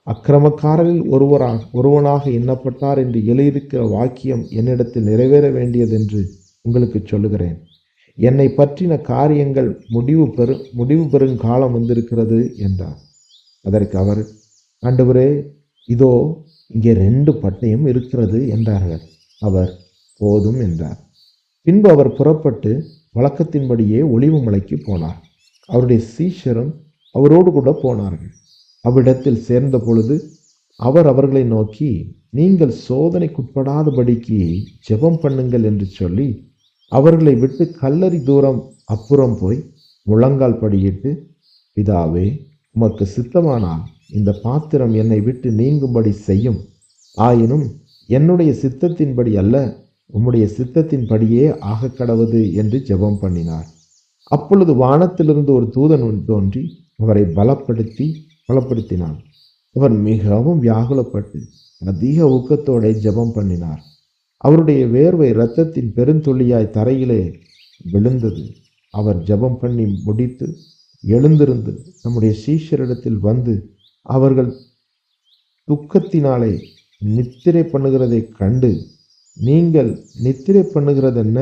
அக்கிரமக்காரரில் ஒருவனாக எண்ணப்பட்டார் என்று எழுதியிருக்கிற வாக்கியம் என்னிடத்தில் நிறைவேற வேண்டியதென்று உங்களுக்கு சொல்லுகிறேன். என்னை பற்றின காரியங்கள் முடிவு பெறும் காலம் வந்திருக்கிறது என்றார். அதற்கு அவர், ஆண்டவரே, இதோ இங்கே 2 பட்டயம் இருக்கிறது என்றார்கள். அவர், போதும் என்றார். பின்பு அவர் புறப்பட்டு வழக்கத்தின்படியே ஒலிவ மலைக்கு போனார். அவருடைய சீஷரும் அவரோடு கூட போனார்கள். அவ்விடத்தில் சேர்ந்த பொழுது அவர் அவர்களை நோக்கி, நீங்கள் சோதனைக்குட்படாதபடிக்கு ஜெபம் பண்ணுங்கள் என்று சொல்லி அவர்களை விட்டு கல்லறி தூரம் அப்புறம் போய் முழங்கால் படியிட்டு, பிதாவே, உமக்கு சித்தமானால் இந்த பாத்திரம் என்னை விட்டு நீங்கும்படி செய்யும். ஆயினும் என்னுடைய சித்தத்தின்படி அல்ல, உம்முடைய சித்தத்தின்படியே ஆக கடவது என்று ஜெபம் பண்ணினார். அப்பொழுது வானத்திலிருந்து ஒரு தூதன் தோன்றி அவரை பலப்படுத்தினான். அவர் மிகவும் வியாகுலப்பட்டு அதிக ஊக்கத்தோட ஜெபம் பண்ணினார். அவருடைய வேர்வை இரத்தத்தின் பெருந்துளியாய் தரையிலே விழுந்தது. அவர் ஜெபம் பண்ணி முடித்து எழுந்திருந்து நம்முடைய சீஷரிடத்தில் வந்து, அவர்கள் துக்கத்தினாலே நித்திரை பண்ணுகிறதை கண்டு, நீங்கள் நித்திரை பண்ணுகிறது என்ன?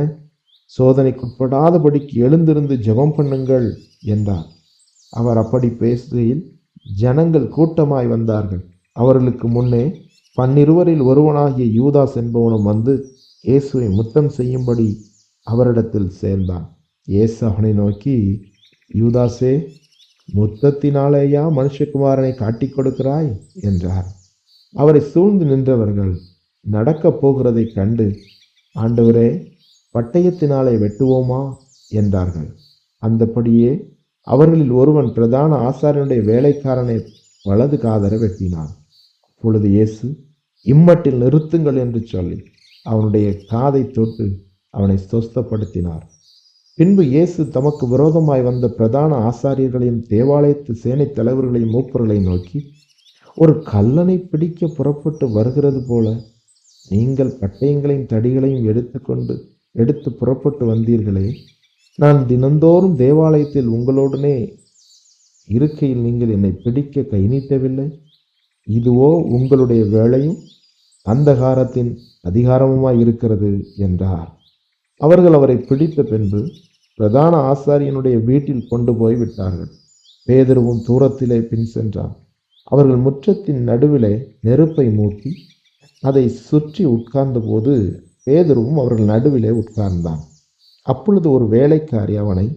சோதனைக்குட்படாதபடிக்கு எழுந்திருந்து ஜெபம் பண்ணுங்கள் என்றார். அவர் அப்படி பேசுகையில் ஜனங்கள் கூட்டமாய் வந்தார்கள். அவர்களுக்கு முன்னே 12 ஒருவனாகிய யூதாஸ் என்பவனும் வந்து இயேசுவை முத்தம் செய்யும்படி அவரிடத்தில் சேர்ந்தான். இயேசு அவனை நோக்கி, யூதாசே, முத்தத்தினாலேயா மனுஷகுமாரனை காட்டிக் கொடுக்கிறாய் என்றார். அவரை சூழ்ந்து நின்றவர்கள் நடக்கப் போகிறதை கண்டு, ஆண்டவரே, பட்டயத்தினாலே வெட்டுவோமா என்றார்கள். அந்தபடியே அவர்களில் ஒருவன் பிரதான ஆசாரியனுடைய வேலைக்காரனை வலது காதர வெட்டினான். அப்பொழுது இயேசு, இம்மட்டில் நிறுத்துங்கள் என்று சொல்லி அவனுடைய காதை தொட்டு அவனை சொஸ்தப்படுத்தினார். பின்பு இயேசு தமக்கு விரோதமாய் வந்த பிரதான ஆசாரியர்களையும் தேவாலயத்து சேனை தலைவர்களையும் மூப்பர்களையும் நோக்கி, ஒரு கல்லனை பிடிக்க புறப்பட்டு வருகிறது போல நீங்கள் பட்டயங்களையும் தடிகளையும் எடுத்து புறப்பட்டு வந்தீர்களே. நான் தினந்தோறும் தேவாலயத்தில் உங்களோடனே இருக்கையில் நீங்கள் என்னை பிடிக்க கை நீட்டவில்லை. இதுவோ உங்களுடைய வேலையும் அந்தகாரத்தின் அதிகாரமுமாய் இருக்கிறது என்றார். அவர்கள் அவரை பிடித்த பின்பு பிரதான ஆசாரியனுடைய வீட்டில் கொண்டு போய் விட்டார்கள். பேதுருவும் தூரத்திலே பின் சென்றான். அவர்கள் முற்றத்தின் நடுவிலே நெருப்பை மூட்டி அதை சுற்றி உட்கார்ந்த போது பேதுருவும் அவர்கள் நடுவிலே உட்கார்ந்தான். அப்பொழுது ஒரு வேலைக்காரி அவனை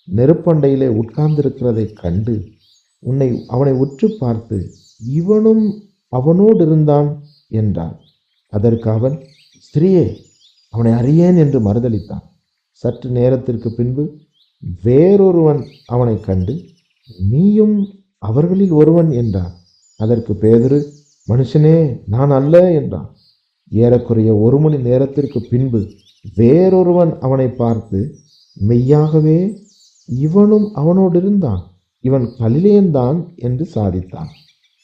நெருப்பண்டையிலே உட்கார்ந்திருக்கிறதை கண்டு அவனை உற்று பார்த்து, இவனும் அவனோடு இருந்தான் என்றான். அதற்கு அவன், ஸ்திரீயே, அவனை அறியேன் என்று மறுதளித்தான். சற்று நேரத்திற்கு பின்பு வேறொருவன் அவனை கண்டு, நீயும் அவர்களில் ஒருவன் என்றான். அதற்கு பேதுரு, மனுஷனே, நான் அல்ல என்றான். ஏறக்குறைய 1 மணி நேரத்திற்கு பின்பு வேறொருவன் அவனை பார்த்து, மெய்யாகவே இவனும் அவனோடு இருந்தான், இவன் கலிலேயன்தான் என்று சாதித்தான்.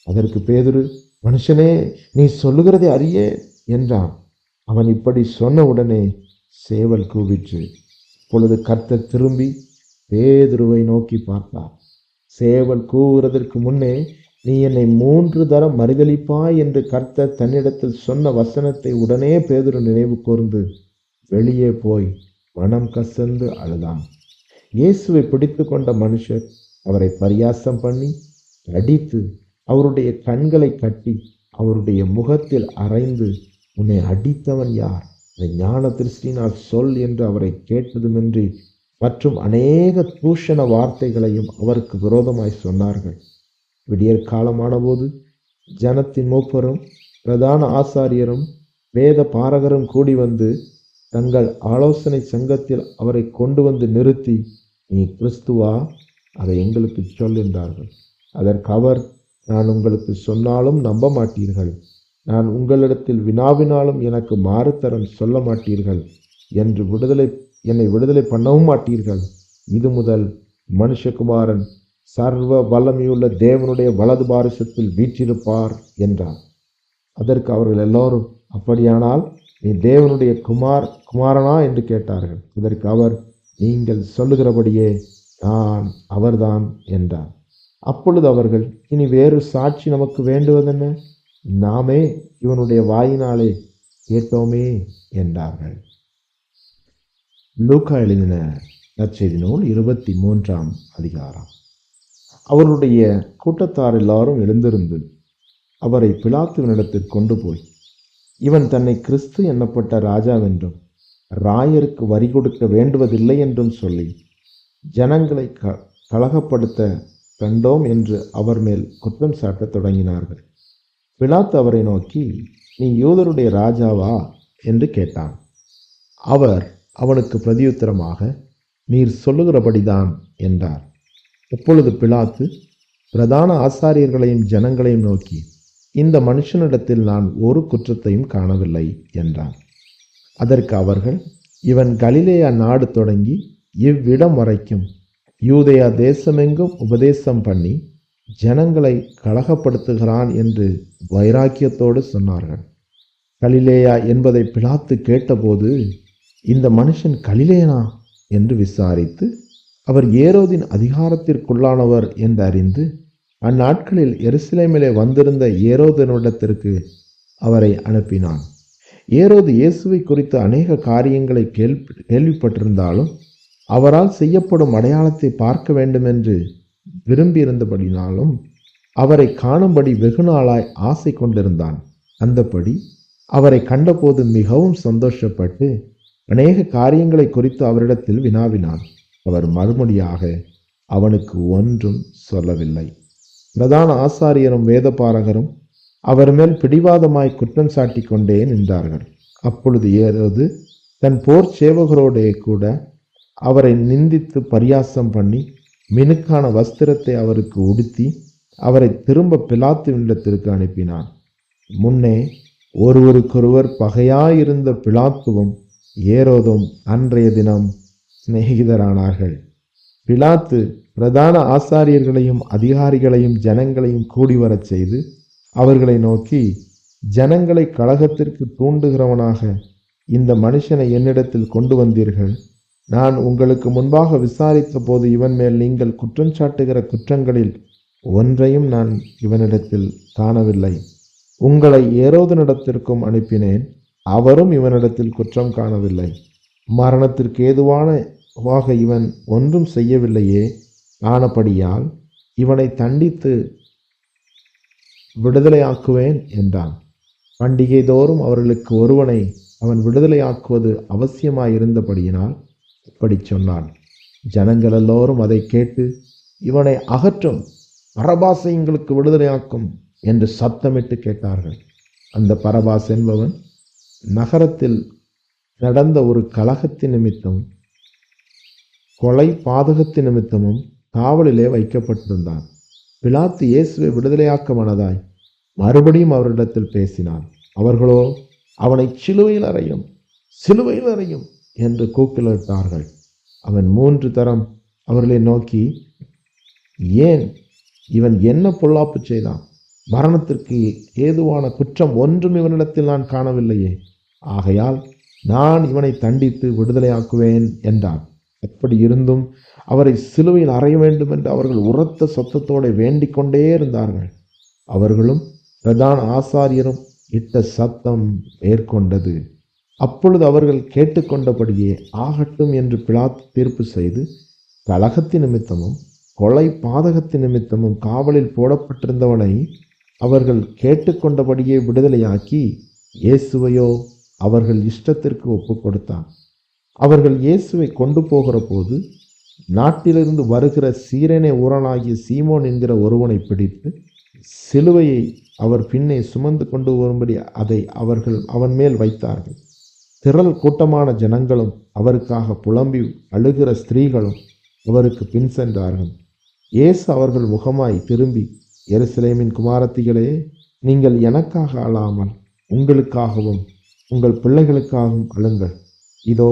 அதற்கு பேதுரு, மனுஷனே, நீ சொல்லுகிறதை அறியே என்றான். அவன் இப்படி சொன்ன உடனே சேவல் கூவிற்று. இப்பொழுது கர்த்தர் திரும்பி பேதுருவை நோக்கி பார்த்தார். சேவல் கூவுகிறதற்கு முன்னே நீ என்னை 3 தரம் மறுதலிப்பாய் என்று கர்த்தர் தன்னிடத்தில் சொன்ன வசனத்தை உடனே பேதுரு நினைவு கூர்ந்து வெளியே போய் மனம் கசந்து அழுதான். இயேசுவை பிடித்து கொண்ட மனுஷர் அவரை பரியாசம் பண்ணி அடித்து அவருடைய கண்களை கட்டி அவருடைய முகத்தில் அறைந்து, உன்னை அடித்தவன் யார்? இந்த ஞான திருஷ்டினால் சொல் என்று அவரை கேட்டதுமின்றி மற்றும் அநேக தூஷண வார்த்தைகளையும் அவருக்கு விரோதமாய் சொன்னார்கள். விடியற் காலமான போது ஜனத்தின் மூப்பரும் பிரதான ஆசாரியரும் வேத பாரகரும் கூடி வந்து தங்கள் ஆலோசனை சங்கத்தில் அவரை கொண்டு வந்து நிறுத்தி, நீ கிறிஸ்துவா? அதை எங்களுக்கு சொல் என்றார்கள். அதற்கு அவர், நான் உங்களுக்கு சொன்னாலும் நம்ப மாட்டீர்கள். நான் உங்களிடத்தில் வினாவினாலும் எனக்கு மாறுதரம் சொல்ல மாட்டீர்கள் என்று என்னை விடுதலை பண்ணவும் மாட்டீர்கள். இது முதல் மனுஷகுமாரன் சர்வ வல்லமையுள்ள தேவனுடைய வலது பாரிசத்தில் வீற்றிருப்பார் என்றார். அதற்கு அவர்கள் எல்லோரும், அப்படியானால் நீ தேவனுடைய குமாரனா என்று கேட்டார்கள். இதற்கு அவர், நீங்கள் சொல்லுகிறபடியே நான் அவர்தான் என்றார். அப்பொழுது அவர்கள், இனி வேறு சாட்சி நமக்கு வேண்டுவதென்ன? நாமே இவனுடைய வாயினாலே கேட்டோமே என்றார்கள். லூக்கா எழுதின நற்செய்தி நூல் 23ஆம் அதிகாரம். அவருடைய கூட்டத்தார் எல்லாரும் எழுந்திருந்து அவரை பிலாத்துவினிடத்தில் கொண்டு போய், இவன் தன்னை கிறிஸ்து எண்ணப்பட்ட ராஜாவென்றும் ராயருக்கு வரி கொடுக்க வேண்டுவதில்லை என்றும் சொல்லி ஜனங்களை கலகப்படுத்த கண்டோம் என்று அவர் மேல் குற்றம் சாட்டத் தொடங்கினார்கள். பிலாத்து அவரை நோக்கி, நீ யூதருடைய ராஜாவா என்று கேட்டான். அவர் அவனுக்கு பிரதியுத்தரமாக, நீர் சொல்லுகிறபடிதான் என்றார். அப்பொழுது பிலாத்து பிரதான ஆசாரியர்களையும் ஜனங்களையும் நோக்கி, இந்த மனுஷனிடத்தில் நான் ஒரு குற்றத்தையும் காணவில்லை என்றான். அதற்கு அவர்கள், இவன் கலிலேயா நாடு தொடங்கி இவ்விடம் வரைக்கும் யூதேயா தேசமெங்கும் உபதேசம் பண்ணி ஜனங்களை கலகப்படுத்துகிறான் என்று வைராக்கியத்தோடு சொன்னார்கள். கலிலேயா என்பதை பிலாத்து கேட்டபோது, இந்த மனுஷன் கலிலேயனா என்று விசாரித்து, அவர் ஏரோதின் அதிகாரத்திற்குள்ளானவர் என்று அறிந்து, அந்நாட்களில் எருசலேமிலே வந்திருந்த ஏரோதனிடத்திற்கு அவரை அனுப்பினான். ஏரோது இயேசுவை குறித்து அநேக காரியங்களை கேள்விப்பட்டிருந்தாலும் அவரால் செய்யப்படும் அடையாளத்தை பார்க்க வேண்டுமென்று விரும்பியிருந்தபடினாலும் அவரை காணும்படி வெகு நாளாய் ஆசை கொண்டிருந்தான். அந்தபடி அவரை கண்டபோது மிகவும் சந்தோஷப்பட்டு அநேக காரியங்களை குறித்து அவரிடத்தில் வினாவினான். அவர் மறுமொழியாக அவனுக்கு ஒன்றும் சொல்லவில்லை. பிரதான ஆசாரியரும் வேதபாரகரும் அவர் மேல் பிடிவாதமாய் குற்றம் சாட்டி கொண்டே நின்றார்கள். அப்பொழுது ஏரோது தன் போர் சேவகரோடே கூட அவரை நிந்தித்து பரியாசம் பண்ணி மினுக்கான வஸ்திரத்தை அவருக்கு உடுத்தி அவரை திரும்ப பிலாத்துவினிடத்திற்கு அனுப்பினான். முன்னே ஒருவருக்கொருவர் பகையாயிருந்த பிலாத்துவும் ஏரோதும் அன்றைய தினம் சிநேகிதரானார்கள். பிலாத்து பிரதான ஆசாரியர்களையும் அதிகாரிகளையும் ஜனங்களையும் கூடி வரச் செய்து அவர்களை நோக்கி, ஜனங்களை கலகத்திற்கு தூண்டுகிறவனாக இந்த மனுஷனை என்னிடத்தில் கொண்டு வந்தீர்கள். நான் உங்களுக்கு முன்பாக விசாரித்த போது இவன் மேல் நீங்கள் குற்றம் சாட்டுகிற குற்றங்களில் ஒன்றையும் நான் இவனிடத்தில் காணவில்லை. உங்களை ஏரோதனிடத்திற்கும் அனுப்பினேன், அவரும் இவனிடத்தில் குற்றம் காணவில்லை. மரணத்திற்கு ஏதுவாக இவன் ஒன்றும் செய்யவில்லையே. ஆனபடியால் இவனை தண்டித்து விடுதலையாக்குவேன் என்றான். பண்டிகை தோறும் அவர்களுக்கு ஒருவனை அவன் விடுதலையாக்குவது அவசியமாயிருந்தபடியினால் இப்படி சொன்னான். ஜனங்கள் எல்லோரும் அதை கேட்டு, இவனை அகற்றும், பரபாசை எங்களுக்கு விடுதலையாக்கும் என்று சத்தமிட்டு கேட்டார்கள். அந்த பரபாஸ் என்பவன் நகரத்தில் நடந்த ஒரு கலகத்தின் நிமித்தம் கொலை பாதகத்தின் நிமித்தமும் காவலிலே வைக்கப்பட்டிருந்தான். பிலாத்து இயேசுவை விடுதலையாக்க மனதாய் மறுபடியும் அவரிடத்தில் பேசினான். அவர்களோ, அவனை சிலுவையில் அறையும் என்று கூக்குரலிட்டார்கள். அவன் 3 தரம் அவர்களை நோக்கி, ஏன் இவன் என்ன பொல்லாப்பு செய்தான்? மரணத்திற்கு ஏதுவான குற்றம் ஒன்றும் இவனிடத்தில் நான் காணவில்லையே. ஆகையால் நான் இவனை தண்டித்து விடுதலையாக்குவேன் என்றான். எப்படி இருந்தும் அவரை சிலுவையில் அறைய வேண்டும் என்று அவர்கள் உரத்த சத்தத்தோடு வேண்டிக் கொண்டே இருந்தார்கள். அவர்களும் பிரதான ஆசாரியரும் இட்ட சத்தம் மேற்கொண்டது. அப்பொழுது அவர்கள் கேட்டுக்கொண்டபடியே ஆகட்டும் என்று பிலாத்து தீர்ப்பு செய்து, கலகத்தின் நிமித்தமும் கொலை பாதகத்தின் நிமித்தமும் காவலில் போடப்பட்டிருந்தவனை அவர்கள் கேட்டுக்கொண்டபடியே விடுதலையாக்கி இயேசுவையோ அவர்கள் இஷ்டத்திற்கு ஒப்பு கொடுத்தான். அவர்கள் இயேசுவை கொண்டு போகிற போது நாட்டிலிருந்து வருகிற சீரேனே ஊரனாகிய சீமோன் என்கிற ஒருவனை பிடித்து சிலுவையை அவர் பின்னே சுமந்து கொண்டு வரும்படி அதை அவர்கள் அவன் மேல் வைத்தார்கள். திரள் கூட்டமான ஜனங்களும் அவருக்காக புலம்பி அழுகிற ஸ்திரீகளும் அவருக்கு பின் சென்றார்கள். இயேசு அவர்கள் முகமாய் திரும்பி, எருசலேமின் குமாரத்திகளே, நீங்கள் எனக்காக அழாமல் உங்களுக்காகவும் உங்கள் பிள்ளைகளுக்காகவும் அழுங்கள். இதோ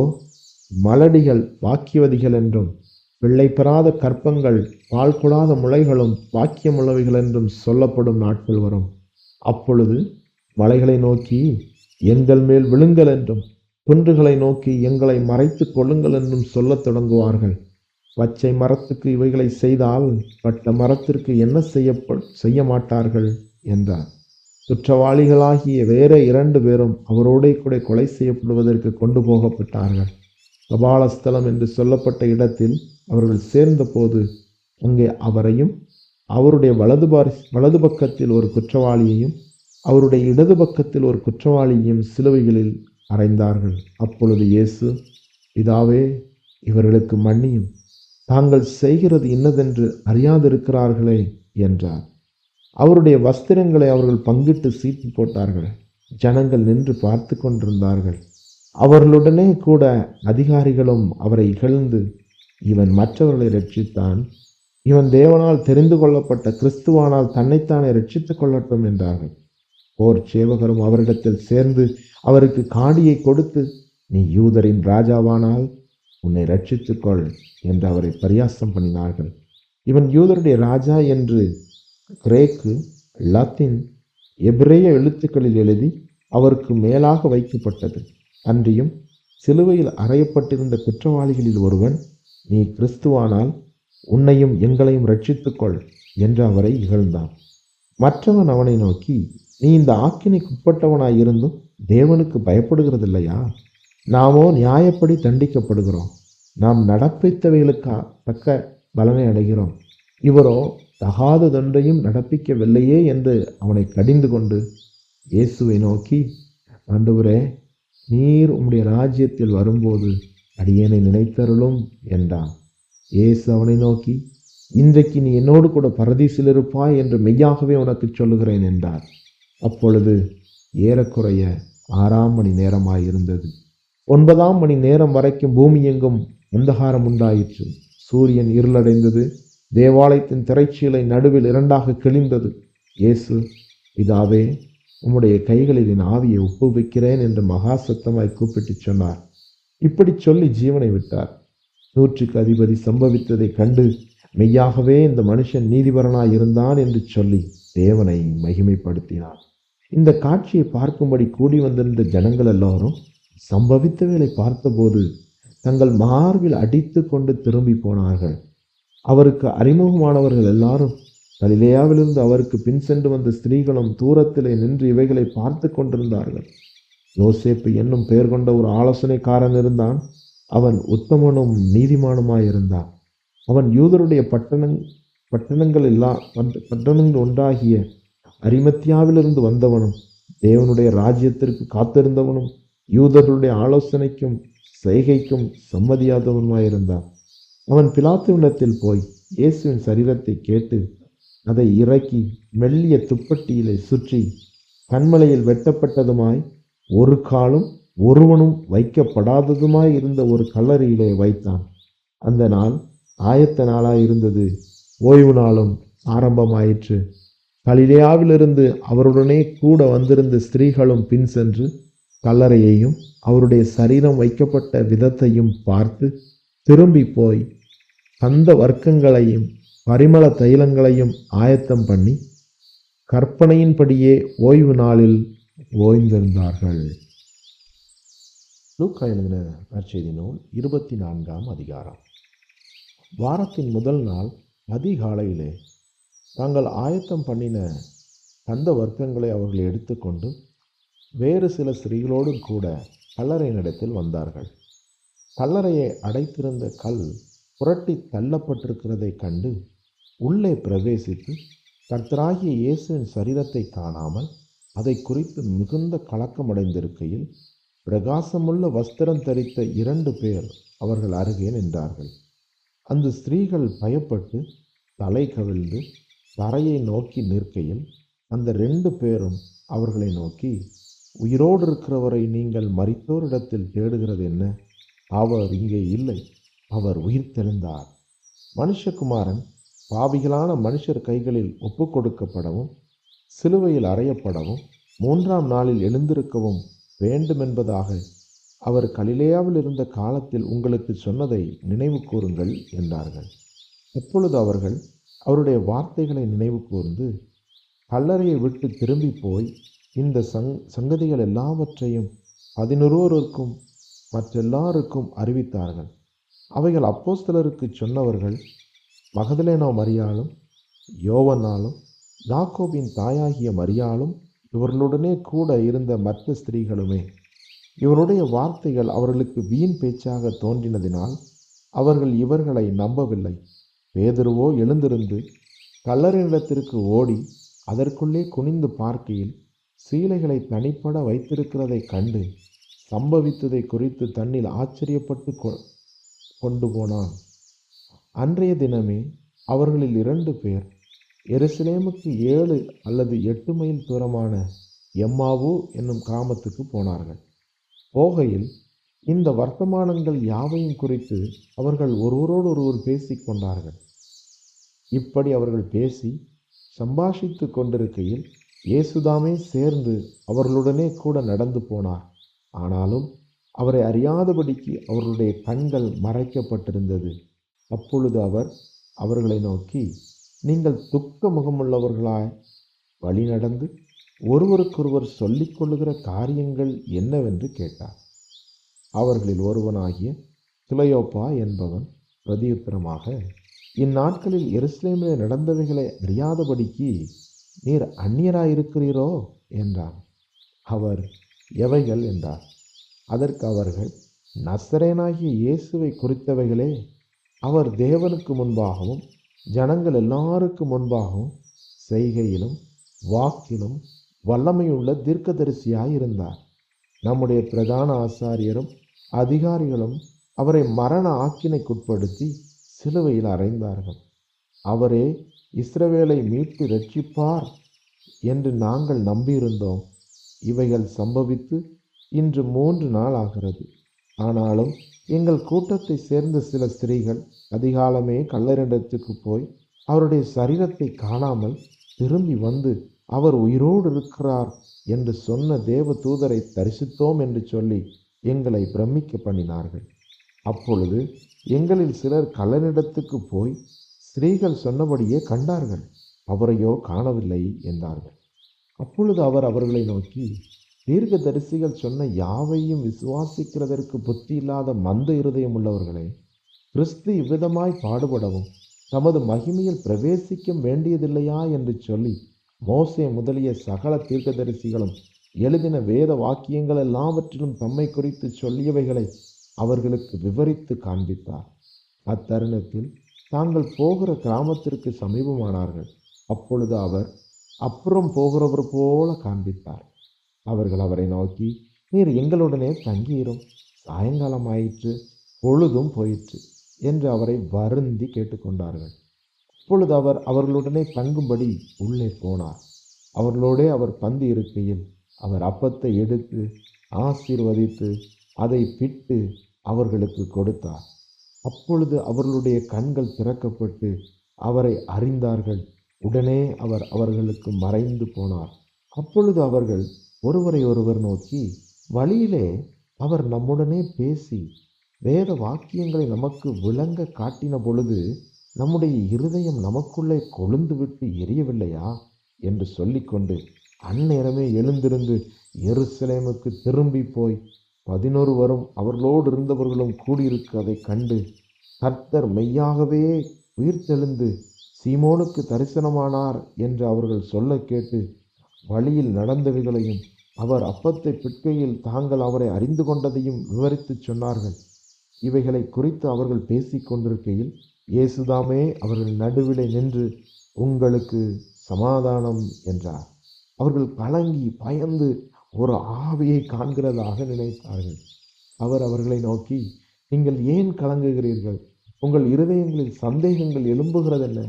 மலடிகள் பாக்கியவதிகள் என்றும் பிள்ளை பெறாத கற்பங்கள் பால் கொடாத முளைகளும் பாக்கியமுள்ளவைகள் என்றும் சொல்லப்படும் நாட்கள் வரும். அப்பொழுது மலைகளை நோக்கி எங்கள் மேல் விழுங்கள் என்றும் குன்றுகளை நோக்கி எங்களை மறைத்துக் கொள்ளுங்கள் என்றும் சொல்லத் தொடங்குவார்கள். பச்சை மரத்துக்கு இவைகளை செய்தால் பட்ட மரத்திற்கு என்ன செய்ய மாட்டார்கள் என்றார். குற்றவாளிகளாகிய வேற 2 பேரும் அவரோடே கூட கொலை செய்யப்படுவதற்கு கொண்டு போகப்பட்டார்கள். கபாலஸ்தலம் என்று சொல்லப்பட்ட இடத்தில் அவர்கள் சேர்ந்தபோது அங்கே அவரையும் அவருடைய வலது பக்கத்தில் ஒரு குற்றவாளியையும் அவருடைய இடது பக்கத்தில் ஒரு குற்றவாளியையும் சிலுவைகளில் அறைந்தார்கள். அப்பொழுது இயேசு, பிதாவே, இவர்களுக்கு மன்னியும், தாங்கள் செய்கிறது இன்னதென்று அறியாதிருக்கிறார்களே என்றார். அவருடைய வஸ்திரங்களை அவர்கள் பங்கிட்டு சீட்டு போட்டார்கள். ஜனங்கள் நின்று பார்த்து கொண்டிருந்தார்கள். அவர்களுடனே கூட அதிகாரிகளும் அவரை இகழ்ந்து, இவன் மற்றவர்களை ரட்சித்தான், இவன் தேவனால் தெரிந்து கொள்ளப்பட்ட கிறிஸ்துவானால் தன்னைத்தானே ரட்சித்துக் கொள்ளட்டும் என்றார்கள். ஓர் சேவகரும் அவரிடத்தில் சேர்ந்து அவருக்கு காடியை கொடுத்து, நீ யூதரின் ராஜாவானால் உன்னை ரட்சித்துக்கொள் என்று அவரை பரியாசம் பண்ணினார்கள். இவன் யூதருடைய ராஜா என்று கிரேக்கு, லத்தீன், எபிரேய எழுத்துக்களில் எழுதி அவருக்கு மேலாக வைக்கப்பட்டது. அன்றியும் சிலுவையில் அறையப்பட்டிருந்த குற்றவாளிகளில் ஒருவன், நீ கிறிஸ்துவானால் உன்னையும் எங்களையும் ரட்சித்துக்கொள் என்று அவரை இகழ்ந்தான். மற்றவன் அவனை நோக்கி, நீ இந்த ஆக்கினைக்குட்பட்டவனாயிருந்தும் தேவனுக்கு பயப்படுகிறதில்லையா? நாமோ நியாயப்படி தண்டிக்கப்படுகிறோம். நாம் நடப்பித்தவைகளுக்கு தக்க பலனை அடைகிறோம். இவரோ தகாததொன்றையும் நடப்பிக்கவில்லையே என்று அவனை கடிந்து கொண்டு இயேசுவை நோக்கி, ஆண்டவரே, நீர் உம்முடைய ராஜ்யத்தில் வரும்போது அடியேனை நினைத்தருளும் என்றான். இயேசு அவனை நோக்கி, இன்றைக்கு நீ என்னோடு கூட பரதீசில் இருப்பாய் என்று மெய்யாகவே உனக்கு சொல்லுகிறேன் என்றார். அப்பொழுது ஏறக்குறைய 6ஆம் மணி நேரமாயிருந்தது. 9ஆம் மணி நேரம் வரைக்கும் பூமி எங்கும் அந்தகாரம் உண்டாயிற்று. சூரியன் இருளடைந்தது. தேவாலயத்தின் திரைச்சீலை நடுவில் 2ஆக கிழிந்தது. இயேசு, பிதாவே, உம்முடைய கைகளில் என் ஆவியை ஒப்புவிக்கிறேன் என்று மகா சத்தமாய் கூப்பிட்டு சொன்னார். இப்படி சொல்லி ஜீவனை விட்டார். 100க்கு அதிபதி சம்பவித்ததை கண்டு, மெய்யாகவே இந்த மனுஷன் நீதிபரனாய் இருந்தான் என்று சொல்லி தேவனை மகிமைப்படுத்தினார். இந்த காட்சியை பார்க்கும்படி கூடி வந்திருந்த ஜனங்கள் எல்லோரும் சம்பவித்தவைகளை பார்த்தபோது தங்கள் மார்பில் அடித்து கொண்டு திரும்பி போனார்கள். அவருக்கு அறிமுகமானவர்கள் எல்லாரும் கலிலேயாவிலிருந்து அவருக்கு பின் சென்று வந்த ஸ்திரீகளும் தூரத்திலே நின்று இவைகளை பார்த்து கொண்டிருந்தார்கள். யோசேப்பு என்னும் பெயர் கொண்ட ஒரு ஆலோசனைக்காரன் இருந்தான். அவன் உத்தமனும் நீதிமானுமாயிருந்தான். அவன் யூதருடைய பட்டணங்கள் ஒன்றாகிய அரிமத்தியாவிலிருந்து வந்தவனும் தேவனுடைய ராஜ்யத்திற்கு காத்திருந்தவனும் யூதர்களுடைய ஆலோசனைக்கும் செய்கைக்கும் சம்மதியாதவனுமாயிருந்தான். அவன் பிலாத்துவிடத்தில் போய் இயேசுவின் சரீரத்தை கேட்டு அதை இறக்கி மெல்லிய துப்பட்டியிலே சுற்றி கண்மலையில் வெட்டப்பட்டதுமாய் ஒரு காலும் ஒருவனும் வைக்கப்படாததுமாய் இருந்த ஒரு கல்லறையிலே வைத்தான். அந்த நாள் ஆயத்த நாளாயிருந்தது. ஓய்வு நாளும் ஆரம்பமாயிற்று. கலிலேயாவிலிருந்து அவருடனே கூட வந்திருந்த ஸ்திரீகளும் பின் சென்று கல்லறையையும் அவருடைய சரீரம் வைக்கப்பட்ட விதத்தையும் பார்த்து திரும்பி போய் கந்த வர்க்கங்களையும் பரிமள தைலங்களையும் ஆயத்தம் பண்ணி கற்பனையின்படியே ஓய்வு நாளில் ஓய்ந்திருந்தார்கள். லூக்கா எழுதின நற்செய்தி நூல் 24ஆம் அதிகாரம். வாரத்தின் முதல் நாள் அதிகாலையிலே தாங்கள் ஆயத்தம் பண்ணின கந்த வர்க்கங்களை அவர்கள் எடுத்துக்கொண்டு வேறு சில ஸ்திரீகளோடும் கூட கல்லறையினிடத்தில் வந்தார்கள். கல்லறையை அடைத்திருந்த கல் புரட்டி தள்ளப்பட்டிருக்கிறதை கண்டு உள்ளே பிரவேசித்து கர்த்தராகிய இயேசுவின் சரீரத்தை காணாமல் அதை குறித்து மிகுந்த கலக்கமடைந்திருக்கையில் பிரகாசமுள்ள வஸ்திரம் தரித்த 2 பேர் அவர்கள் அருகே நின்றார்கள். அந்த ஸ்திரீகள் பயப்பட்டு தலை கவிழ்ந்து தரையை நோக்கி நிற்கையில் அந்த 2 பேரும் அவர்களை நோக்கி, உயிரோடு இருக்கிறவரை நீங்கள் மரித்தோரிடத்தில் தேடுகிறது என்ன? அவர் இங்கே இல்லை, அவர் உயிர்த்தெழுந்தார். மனுஷகுமாரன் பாவிகளான மனுஷர் கைகளில் ஒப்புக் கொடுக்கப்படவும் சிலுவையில் அறையப்படவும் 3ஆம் நாளில் எழுந்திருக்கவும் வேண்டுமென்பதாக அவர் கலிலேயாவில் இருந்த காலத்தில் உங்களுக்கு சொன்னதை நினைவு கூறுங்கள் என்றார்கள். அப்பொழுது அவர்கள் அவருடைய வார்த்தைகளை நினைவு கூர்ந்து கல்லறையை விட்டு திரும்பி போய் இந்த சங்கதிகள் எல்லாவற்றையும் 11 மற்றெல்லாருக்கும் அறிவித்தார்கள். அவைகள் அப்போஸ்தலருக்கு சொன்னவர்கள் மகதலேனா மரியாளும் யோவன்னாலும் யாக்கோபின் தாயாகிய மரியாளும் இவர்களுடனே கூட இருந்த மற்ற ஸ்திரீகளுமே. இவருடைய வார்த்தைகள் அவர்களுக்கு வீண் பேச்சாக தோன்றினதினால் அவர்கள் இவர்களை நம்பவில்லை. பேதுருவோ எழுந்திருந்து கல்லறையிடத்திற்கு ஓடி அதற்குள்ளே குனிந்து பார்க்கையில் சீலைகளை தனிப்பட வைத்திருக்கிறதை கண்டு சம்பவித்ததை குறித்து தன்னில் ஆச்சரியப்பட்டு கொண்டு போனான். அன்றைய தினமே அவர்களில் 2 பேர் எருசலேமுக்கு 7 அல்லது 8 மைல் தூரமான எம்மாவு என்னும் கிராமத்துக்கு போனார்கள். போகையில் இந்த வர்த்தமானங்கள் யாவையும் குறித்து அவர்கள் ஒருவரோடு ஒருவர் பேசிக் கொண்டார்கள். இப்படி அவர்கள் பேசி சம்பாஷித்து கொண்டிருக்கையில் இயேசுதாமே சேர்ந்து அவர்களுடனே கூட நடந்து போனார். ஆனாலும் அவரை அறியாதபடிக்கு அவர்களுடைய கண்கள் மறைக்கப்பட்டிருந்தது. அப்பொழுது அவர் அவர்களை நோக்கி, நீங்கள் துக்க முகமுள்ளவர்களாய் வழி நடந்து ஒருவருக்கொருவர் சொல்லிக் கொள்ளுகிற காரியங்கள் என்னவென்று கேட்டார். அவர்களில் ஒருவனாகிய கிளையோப்பா என்பவன் பிரதியுத்தரமாக, இந்நாட்களில் எருசலேமிலே நடந்தவைகளை அறியாதபடிக்கு நீர் அந்நியராயிருக்கிறீரோ என்றான். அவர், எவைகள் என்றார். அதற்கு அவர்கள், நசரேனாகிய இயேசுவை குறித்தவைகளே. அவர் தேவனுக்கு முன்பாகவும் ஜனங்கள் எல்லாருக்கு முன்பாகவும் செய்கையிலும் வாக்கிலும் வல்லமையுள்ள தீர்க்கதரிசியாயிருந்தார். நம்முடைய பிரதான ஆசாரியரும் அதிகாரிகளும் அவரை மரண ஆக்கினைக்குட்படுத்தி சிலுவையில் அறைந்தார்கள். அவரே இஸ்ரவேலை மீட்டு இரட்சிப்பார் என்று நாங்கள் நம்பியிருந்தோம். இவைகள் சம்பவித்து இன்று 3 நாள் ஆகிறது. ஆனாலும் எங்கள் கூட்டத்தை சேர்ந்த சில ஸ்திரீகள் அதிகாலமே கல்லறையிடத்துக்கு போய் அவருடைய சரீரத்தை காணாமல் திரும்பி வந்து அவர் உயிரோடு இருக்கிறார் என்று சொன்ன தேவ தூதரை தரிசித்தோம் என்று சொல்லி எங்களை பிரமிக்க பண்ணினார்கள். அப்பொழுது எங்களில் சிலர் கல்லறையிடத்துக்கு போய் ஸ்திரீகள் சொன்னபடியே கண்டார்கள், அவரையோ காணவில்லை என்றார்கள். அப்பொழுது அவர் அவர்களை நோக்கி, தீர்க்க தரிசிகள் சொன்ன யாவையும் விசுவாசிக்கிறதற்கு புத்தி இல்லாத மந்த இருதயம் உள்ளவர்களே, கிறிஸ்து இவ்விதமாய் பாடுபடவும் தமது மகிமையில் பிரவேசிக்க வேண்டியதில்லையா என்று சொல்லி மோசே முதலிய சகல தீர்க்கதரிசிகளும் எழுதின வேத வாக்கியங்கள் எல்லாவற்றிலும் தம்மை குறித்து சொல்லியவைகளை அவர்களுக்கு விவரித்து காண்பித்தார். அத்தருணத்தில் தாங்கள் போகிற கிராமத்திற்கு சமீபமானார்கள். அப்பொழுது அவர் அப்புறம் போகிறவர் போல காண்பித்தார். அவர்கள் அவரை நோக்கி, நீர் எங்களுடனே தங்கியிரும், சாயங்காலம் ஆயிற்று, பொழுதும் போயிற்று என்று அவரை வருந்தி கேட்டுக்கொண்டார்கள். அப்பொழுது அவர் அவர்களுடனே தங்கும்படி உள்ளே போனார். அவர்களோடே அவர் பந்தி இருக்கையில் அவர் அப்பத்தை எடுத்து ஆசீர்வதித்து அதை பிட்டு அவர்களுக்கு கொடுத்தார். அப்பொழுது அவர்களுடைய கண்கள் திறக்கப்பட்டு அவரை அறிந்தார்கள். உடனே அவர் அவர்களுக்கு மறைந்து போனார். அப்பொழுது அவர்கள் ஒருவரை ஒருவர் நோக்கி, வழியிலே அவர் நம்முடனே பேசி வேத வாக்கியங்களை நமக்கு விளங்க காட்டின பொழுது நம்முடைய இருதயம் நமக்குள்ளே கொழுந்து விட்டு எரியவில்லையா என்று சொல்லிக்கொண்டு அந்நேரமே எழுந்திருந்து எருசலேமுக்கு திரும்பி போய் 11 அவர்களோடு இருந்தவர்களும் கூடியிருக்கிறதை கண்டு, கர்த்தர் மெய்யாகவே உயிர்த்தெழுந்து சீமோனுக்கு தரிசனமானார் என்று அவர்கள் சொல்ல கேட்டு வழியில் நடந்தவைகளையும் அவர் அப்பத்தை பிட்கையில் தாங்கள் அவரை அறிந்து கொண்டதையும் விவரித்து சொன்னார்கள். இவைகளை குறித்து அவர்கள் பேசிக் கொண்டிருக்கையில் இயேசுதாமே அவர்கள் நடுவிலே நின்று, உங்களுக்கு சமாதானம் என்றார். அவர்கள் கலங்கி பயந்து ஒரு ஆவியை காண்கிறதாக நினைத்தார்கள். அவர் அவர்களை நோக்கி, நீங்கள் ஏன் கலங்குகிறீர்கள்? உங்கள் இருதயங்களில் சந்தேகங்கள் எழும்புகிறதென்ன?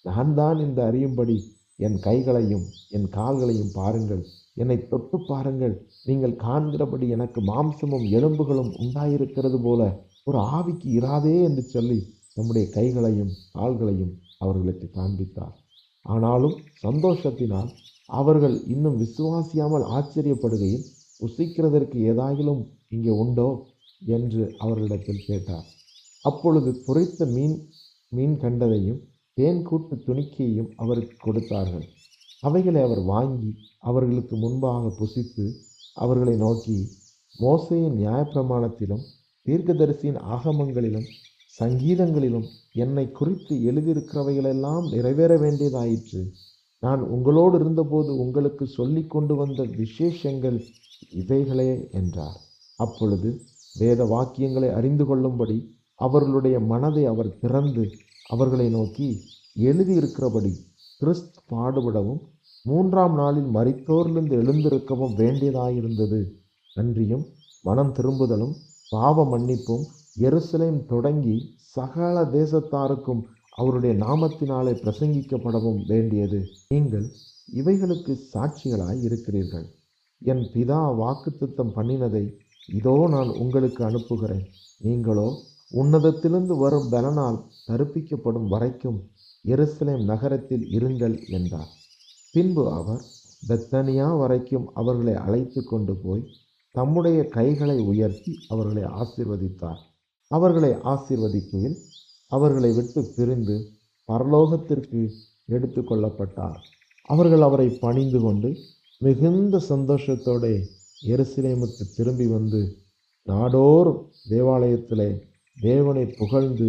நான் தான் என்று அறியும்படி என் கைகளையும் என் கால்களையும் பாருங்கள், என்னை தொட்டு பாருங்கள். நீங்கள் காண்கிறபடி எனக்கு மாம்சமும் எலும்புகளும் உண்டாயிருக்கிறது போல ஒரு ஆவிக்கு இராதே என்று சொல்லி நம்முடைய கைகளையும் கால்களையும் அவர்களுக்கு காண்பித்தார். ஆனாலும் சந்தோஷத்தினால் அவர்கள் இன்னும் விசுவாசியாமல் ஆச்சரியப்படுகையில், புசிக்கிறதற்கு ஏதாகிலும் இங்கே உண்டோ என்று அவர்களிடத்தில் கேட்டார். அப்பொழுது பொரித்த மீன் கண்டதையும் தேன் கூட்டு துணிக்கையையும் அவருக்கு கொடுத்தார்கள். அவைகளை அவர் வாங்கி அவர்களுக்கு முன்பாக புசித்து அவர்களை நோக்கி, மோசேயின் நியாயப்பிரமாணத்திலும் தீர்க்கதரிசியின் ஆகமங்களிலும் சங்கீதங்களிலும் என்னை குறித்து எழுதியிருக்கிறவைகளெல்லாம் நிறைவேற வேண்டியதாயிற்று. நான் உங்களோடு இருந்தபோது உங்களுக்கு சொல்லி கொண்டு வந்த விசேஷங்கள் இவைகளே என்றார். அப்பொழுது வேத வாக்கியங்களை அறிந்து கொள்ளும்படி அவர்களுடைய மனதை அவர் திறந்து அவர்களை நோக்கி, எழுதியிருக்கிறபடி கிறிஸ்து பாடுபடவும் 3ஆம் நாளில் மரித்தோரிலிருந்து எழுந்திருக்கவும் வேண்டியதாயிருந்தது. அன்றியும் மனம் திரும்புதலும் பாவ மன்னிப்பும் எருசலேம் தொடங்கி சகல தேசத்தாருக்கும் அவருடைய நாமத்தினாலே பிரசங்கிக்கப்படவும் வேண்டியது. நீங்கள் இவைகளுக்கு சாட்சிகளாய் இருக்கிறீர்கள். என் பிதா வாக்குத்தத்தம் பண்ணினதை இதோ நான் உங்களுக்கு அனுப்புகிறேன். நீங்களோ உன்னதத்திலிருந்து வரும் பலனால் தரிப்பிக்கப்படும் வரைக்கும் எருசலேம் நகரத்தில் இருங்கள் என்றார். பின்பு அவர் பெத்தனியா வரைக்கும் அவர்களை அழைத்து கொண்டு போய் தம்முடைய கைகளை உயர்த்தி அவர்களை ஆசீர்வதித்தார். அவர்களை ஆசீர்வதிக்கையில் அவர்களை விட்டு பிரிந்து பரலோகத்திற்கு எடுத்து கொள்ளப்பட்டார். அவர்கள் அவரை பணிந்து கொண்டு மிகுந்த சந்தோஷத்தோடு எருசலேமுக்கு திரும்பி வந்து நாடோறும் தேவாலயத்திலே தேவனை புகழ்ந்து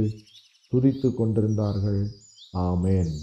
துதித்து கொண்டிருந்தார்கள். ஆமேன்.